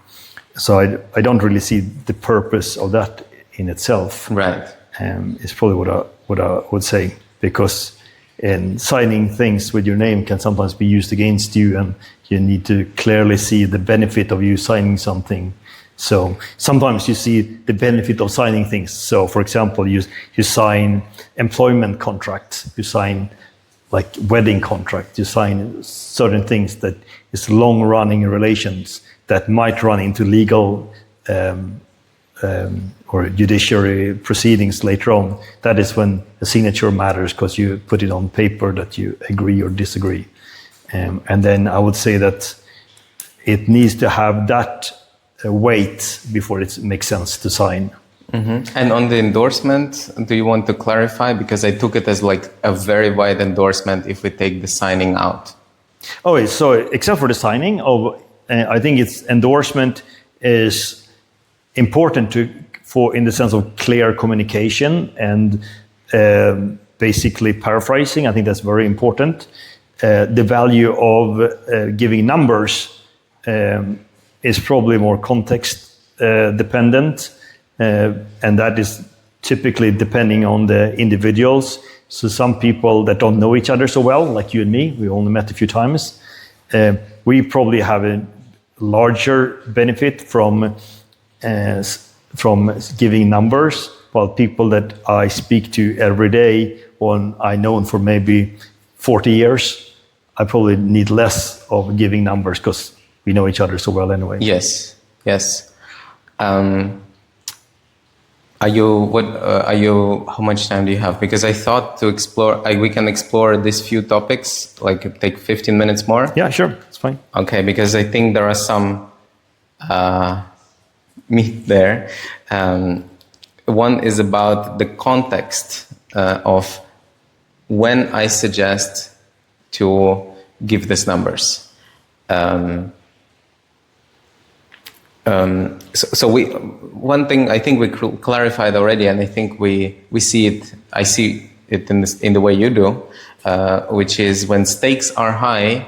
So I don't really see the purpose of that in itself. Right. Is probably what I would say, because in signing things with your name can sometimes be used against you, and you need to clearly see the benefit of you signing something. So sometimes you see the benefit of signing things. So for example, you sign employment contracts, you sign like wedding contract, you sign certain things that is long-running relations that might run into legal or judiciary proceedings later on. That is when the signature matters, because you put it on paper that you agree or disagree. And then I would say that it needs to have that weight before it makes sense to sign. Mm-hmm. And on the endorsement, do you want to clarify? Because I took it as like a very wide endorsement if we take the signing out. Oh, so except for the signing, I think its endorsement is important in the sense of clear communication and basically paraphrasing. I think that's very important. The value of giving numbers is probably more context dependent, and that is typically depending on the individuals. So some people that don't know each other so well, like you and me, we only met a few times, we probably have a larger benefit from giving numbers, while people that I speak to every day, or I know for maybe 40 years, I probably need less of giving numbers because we know each other so well anyway. Yes. How much time do you have? Because I thought to explore, we can explore these few topics, like take 15 minutes more. Yeah, sure, it's fine. Okay, because I think there are some meat there. One is about the context of when I suggest to give these numbers. One thing I think we clarified already, and I think we see it. I see it in the way you do, which is when stakes are high,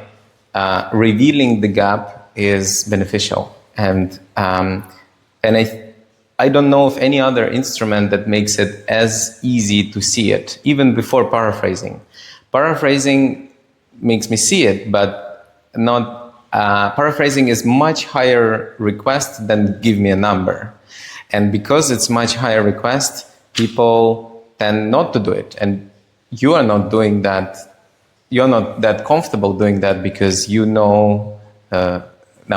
revealing the gap is beneficial, and I don't know of any other instrument that makes it as easy to see it, even before paraphrasing. Paraphrasing makes me see it, but not. Paraphrasing is much higher request than give me a number. And because it's much higher request, people tend not to do it. And you are not doing that. You're not that comfortable doing that because you know, now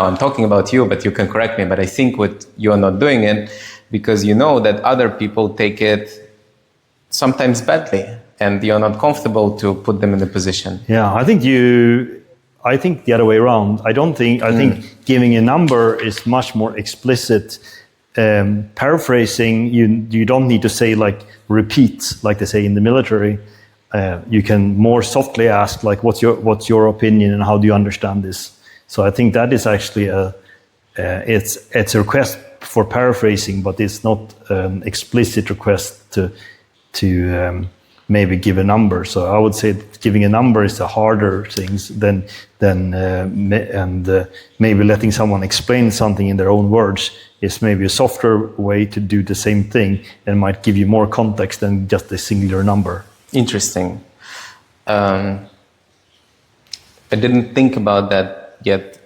I'm talking about you, but you can correct me, but I think you are not doing it because you know that other people take it sometimes badly and you're not comfortable to put them in the position. Yeah, I think the other way around. I think giving a number is much more explicit. Paraphrasing, you don't need to say like repeat, like they say in the military. You can more softly ask like, what's your opinion and how do you understand this? So I think that is actually it's a request for paraphrasing, but it's not an explicit request to maybe give a number. So I would say that giving a number is a harder thing than maybe letting someone explain something in their own words is maybe a softer way to do the same thing and might give you more context than just a singular number. Interesting. I didn't think about that yet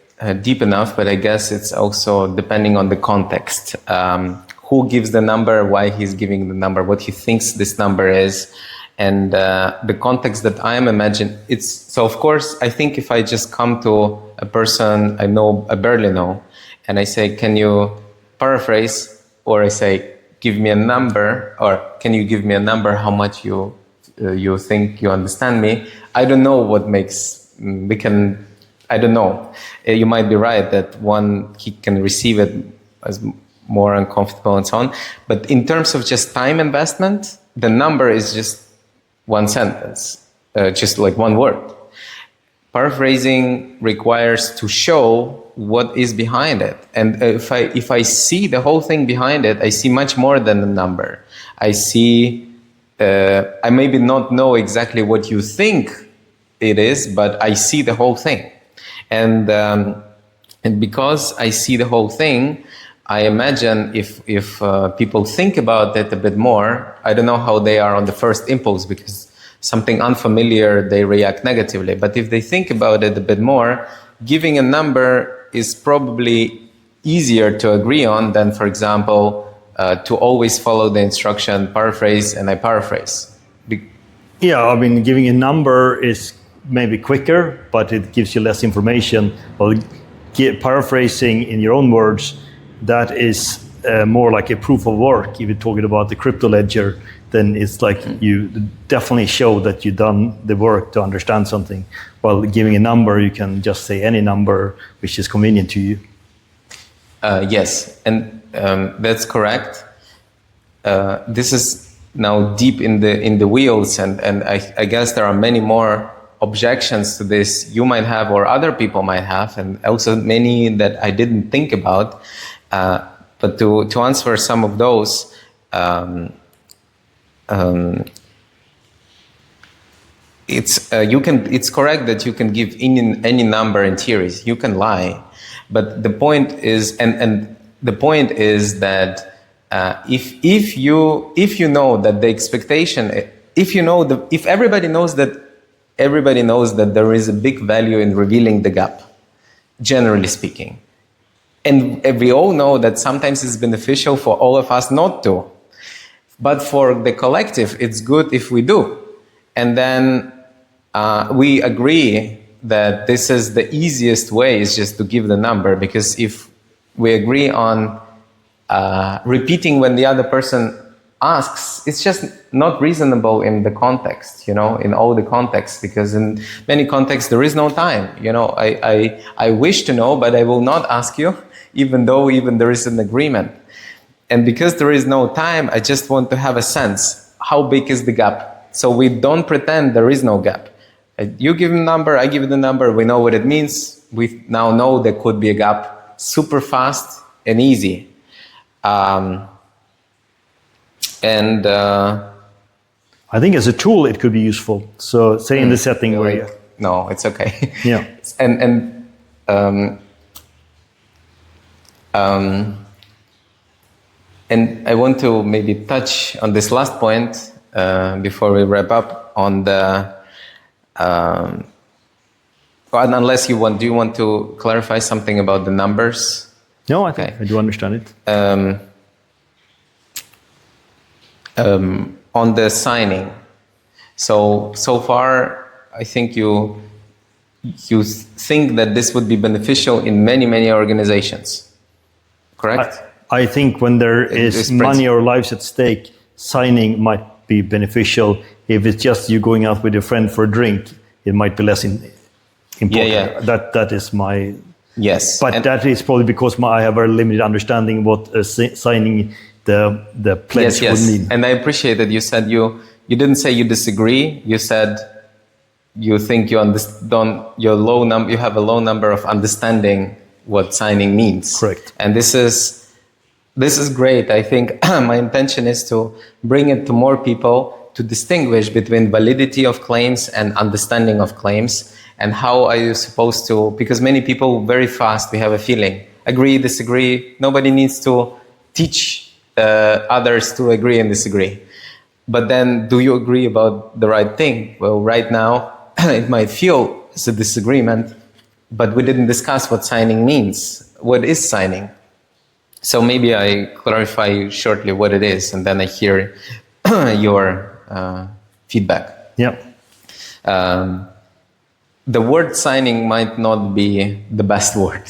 deep enough, but I guess it's also depending on the context. Who gives the number, why he's giving the number, what he thinks this number is, and the context that I am imagining. So of course, I think if I just come to a person I barely know, and I say, can you paraphrase, or I say, give me a number, or can you give me a number, how much you think you understand me? I don't know what makes, I don't know. You might be right that he can receive it as more uncomfortable and so on. But in terms of just time investment, the number is just one sentence, just like one word. Paraphrasing requires to show what is behind it. And if I see the whole thing behind it, I see much more than the number. I see, I maybe not know exactly what you think it is, but I see the whole thing. And because I see the whole thing, I imagine if people think about it a bit more, I don't know how they are on the first impulse, because something unfamiliar, they react negatively. But if they think about it a bit more, giving a number is probably easier to agree on than, for example, to always follow the instruction, paraphrase, and I paraphrase. Yeah, I mean, giving a number is maybe quicker, but it gives you less information. Well, paraphrasing in your own words, that is more like a proof of work. If you're talking about the crypto ledger, then it's like you definitely show that you've done the work to understand something. While giving a number, you can just say any number which is convenient to you. Yes, and that's correct. This is now deep in the wheels, and I guess there are many more objections to this you might have or other people might have, and also many that I didn't think about. But to answer some of those, it's correct that you can give any number in theories. You can lie, but the point is, and the point is that if you know that the expectation, if everybody knows that there is a big value in revealing the gap, generally speaking. And we all know that sometimes it's beneficial for all of us not to. But for the collective, it's good if we do. And then we agree that this is the easiest way, is just to give the number. Because if we agree on repeating when the other person asks, it's just not reasonable in the context, in all the contexts, because in many contexts there is no time. I wish to know, but I will not ask you, even though there is an agreement. And because there is no time, I just want to have a sense, how big is the gap? So we don't pretend there is no gap. You give a number, I give the number, we know what it means. We now know there could be a gap, super fast and easy. I think as a tool, it could be useful. So say in the setting where you... No, it's okay. Yeah. And I want to maybe touch on this last point before we wrap up on the... unless do you want to clarify something about the numbers? No, I think I do understand it. On the signing, so far, I think you think that this would be beneficial in many organizations, correct? I think when there is money or lives at stake, signing might be beneficial. If it's just you going out with your friend for a drink, it might be less important. Yeah. That is my... Yes. But that is probably because I have a limited understanding what signing the pledge would mean. And I appreciate that you said you didn't say you disagree. You said you think you understand you have a low number of understanding what signing means. Correct. And this This is great. I think my intention is to bring it to more people, to distinguish between validity of claims and understanding of claims, and how are you supposed to, because many people very fast, we have a feeling, agree, disagree. Nobody needs to teach others to agree and disagree. But then, do you agree about the right thing? Well, right now, it might feel it's a disagreement, but we didn't discuss what signing means. What is signing? So maybe I clarify shortly what it is, and then I hear your feedback. Yeah. The word signing might not be the best word,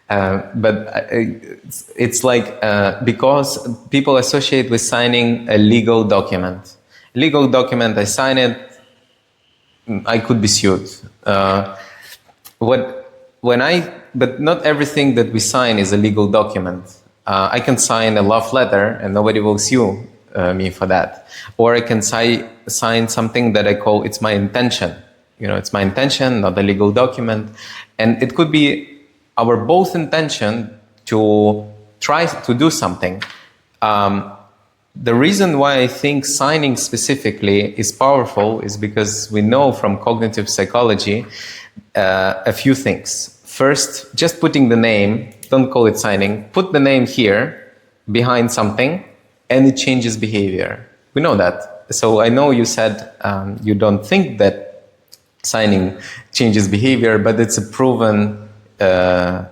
but it's like because people associate with signing a legal document. A legal document, I sign it, I could be sued. But not everything that we sign is a legal document. I can sign a love letter and nobody will sue me for that. Or I can sign something that I call, it's my intention. You know, it's my intention, not a legal document. And it could be our both intention to try to do something. The reason why I think signing specifically is powerful is because we know from cognitive psychology a few things. First, just putting the name, don't call it signing, put the name here behind something and it changes behavior. We know that. So I know you said you don't think that signing changes behavior, but it's a proven, I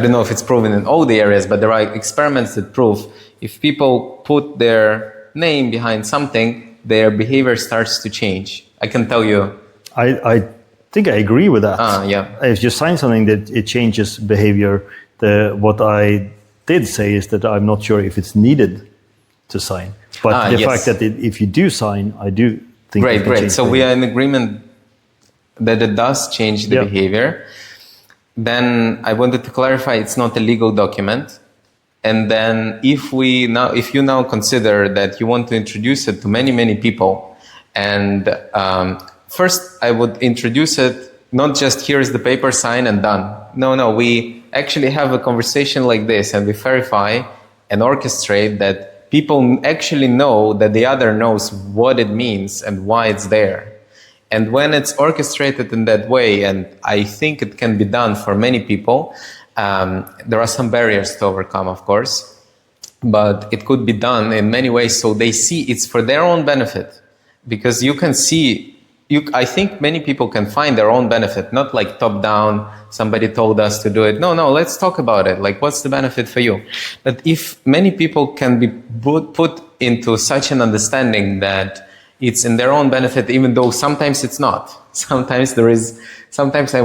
don't know if it's proven in all the areas, but there are experiments that prove if people put their name behind something, their behavior starts to change. I can tell you. I think I agree with that. Yeah. If you sign something that it changes behavior, what I did say is that I'm not sure if it's needed to sign. But the fact that if you do sign, I do think. Great. So we are in agreement that it does change the behavior. Then I wanted to clarify it's not a legal document. And then if you now consider that you want to introduce it to many people, and first I would introduce it, not just here's the paper, sign and done. No, we actually have a conversation like this and we verify and orchestrate that people actually know that the other knows what it means and why it's there. And when it's orchestrated in that way, and I think it can be done for many people, there are some barriers to overcome, of course, but it could be done in many ways so they see it's for their own benefit. Because you can see, I think many people can find their own benefit, not like top down, somebody told us to do it. No, let's talk about it. Like, what's the benefit for you? But if many people can be put into such an understanding that it's in their own benefit, even though sometimes it's not. Sometimes I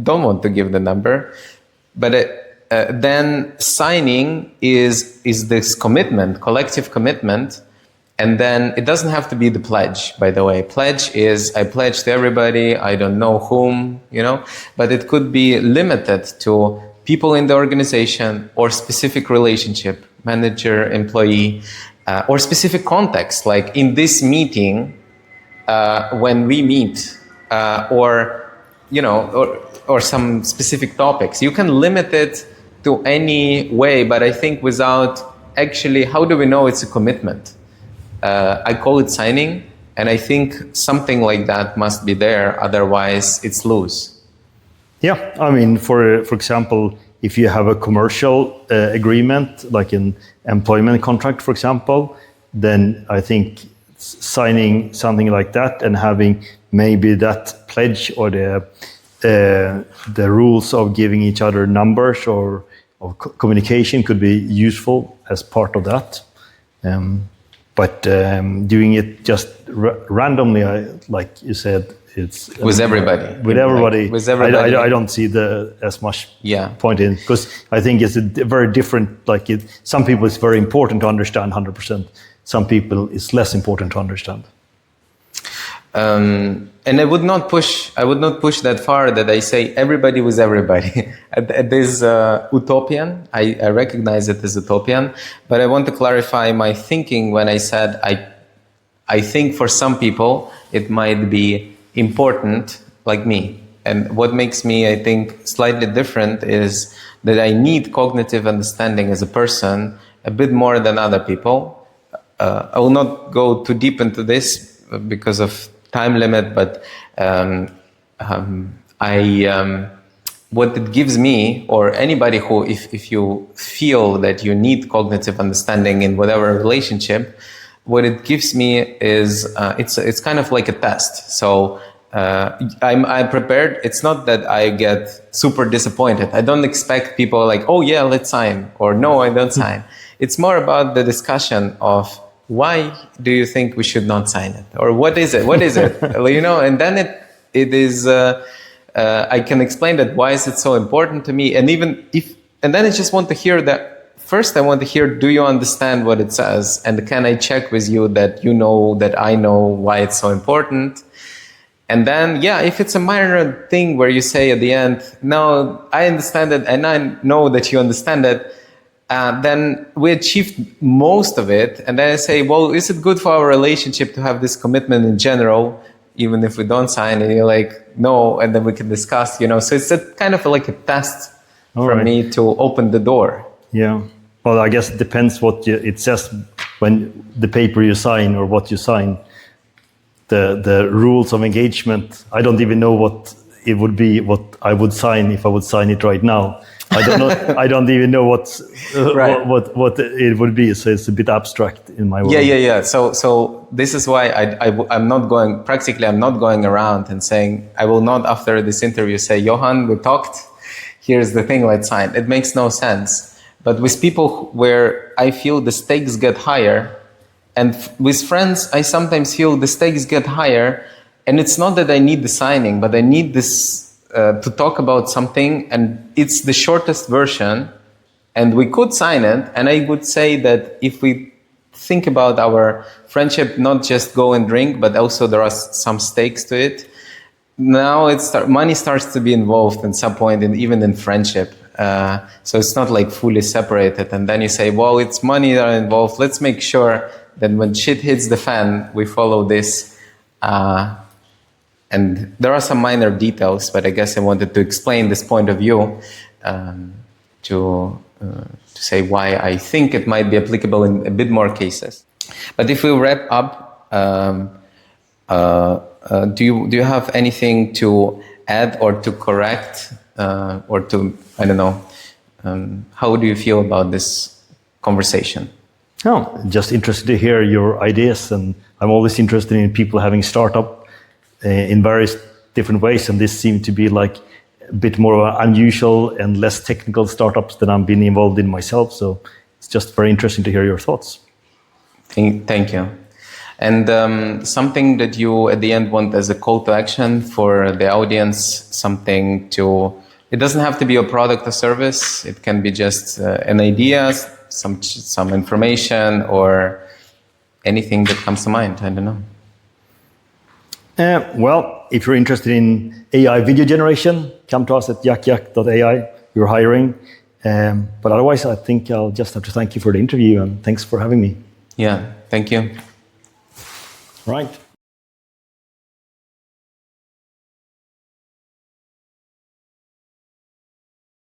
don't want to give the number. But then signing is this commitment, collective commitment. And then it doesn't have to be the pledge, by the way. Pledge is, I pledge to everybody, I don't know whom, but it could be limited to people in the organization or specific relationship, manager, employee, or specific context, like in this meeting, when we meet, or some specific topics. You can limit it to any way, but I think without actually, how do we know it's a commitment? I call it signing, and I think something like that must be there, otherwise it's loose. Yeah, I mean, for example, if you have a commercial agreement, like an employment contract, for example, then I think signing something like that and having maybe that pledge or the rules of giving each other numbers or communication could be useful as part of that. But doing it just randomly, like you said, it's with everybody. With everybody. With everybody. I don't see as much point in, because I think it's a very different. Some people it's very important to understand 100%. Some people it's less important to understand. And I would not push that far that I say everybody with everybody. This utopian. I recognize it as utopian, but I want to clarify my thinking when I said I think for some people it might be important, like me. And what makes me, I think, slightly different is that I need cognitive understanding as a person a bit more than other people. I will not go too deep into this because of time limit, but what it gives me, or anybody who, if you feel that you need cognitive understanding in whatever relationship, what it gives me is it's kind of like a test. So I'm prepared. It's not that I get super disappointed. I don't expect people like, oh yeah, let's sign, or no, I don't sign. It's more about the discussion of why do you think we should not sign it, or what is it? What is it? You know, and then it is. I can explain that why is it so important to me, and then I just want to hear that. First, I want to hear, do you understand what it says? And can I check with you that you know that I know why it's so important? And then, yeah, if it's a minor thing where you say at the end, no, I understand it and I know that you understand it, then we achieved most of it. And then I say, well, is it good for our relationship to have this commitment in general, even if we don't sign? And you're like, no, and then we can discuss, you know. So it's a kind of like a test for me to open the door. Yeah. Well, I guess it depends what it says when the paper you sign or what you sign. The rules of engagement. I don't even know what it would be, what I would sign if I would sign it right now. I don't know. I don't even know what it would be. So it's a bit abstract in my world. Yeah. So this is why I'm not going. Practically, I'm not going around and saying I will not after this interview say, Johan, we talked. Here's the thing. Let's sign. It makes no sense. But with people where I feel the stakes get higher, and with friends, I sometimes feel the stakes get higher, and it's not that I need the signing, but I need this to talk about something, and it's the shortest version, and we could sign it, and I would say that if we think about our friendship, not just go and drink, but also there are some stakes to it, now money starts to be involved at some point, even in friendship. So it's not like fully separated. And then you say, well, it's money that are involved. Let's make sure that when shit hits the fan, we follow this. And there are some minor details, but I guess I wanted to explain this point of view to say why I think it might be applicable in a bit more cases. But if we wrap up, do you have anything to add or to correct or to, I don't know, how do you feel about this conversation? Oh, just interested to hear your ideas, and I'm always interested in people having startup in various different ways, and this seemed to be like a bit more unusual and less technical startups than I've been involved in myself, so it's just very interesting to hear your thoughts. Thank you. And something that you at the end want as a call to action for the audience, something to, it doesn't have to be a product or service, it can be just an idea, some information, or anything that comes to mind. I don't know. Well, if you're interested in AI video generation, come to us at yakyak.ai. We're hiring. But otherwise, I think I'll just have to thank you for the interview, and thanks for having me. Yeah, thank you. Right.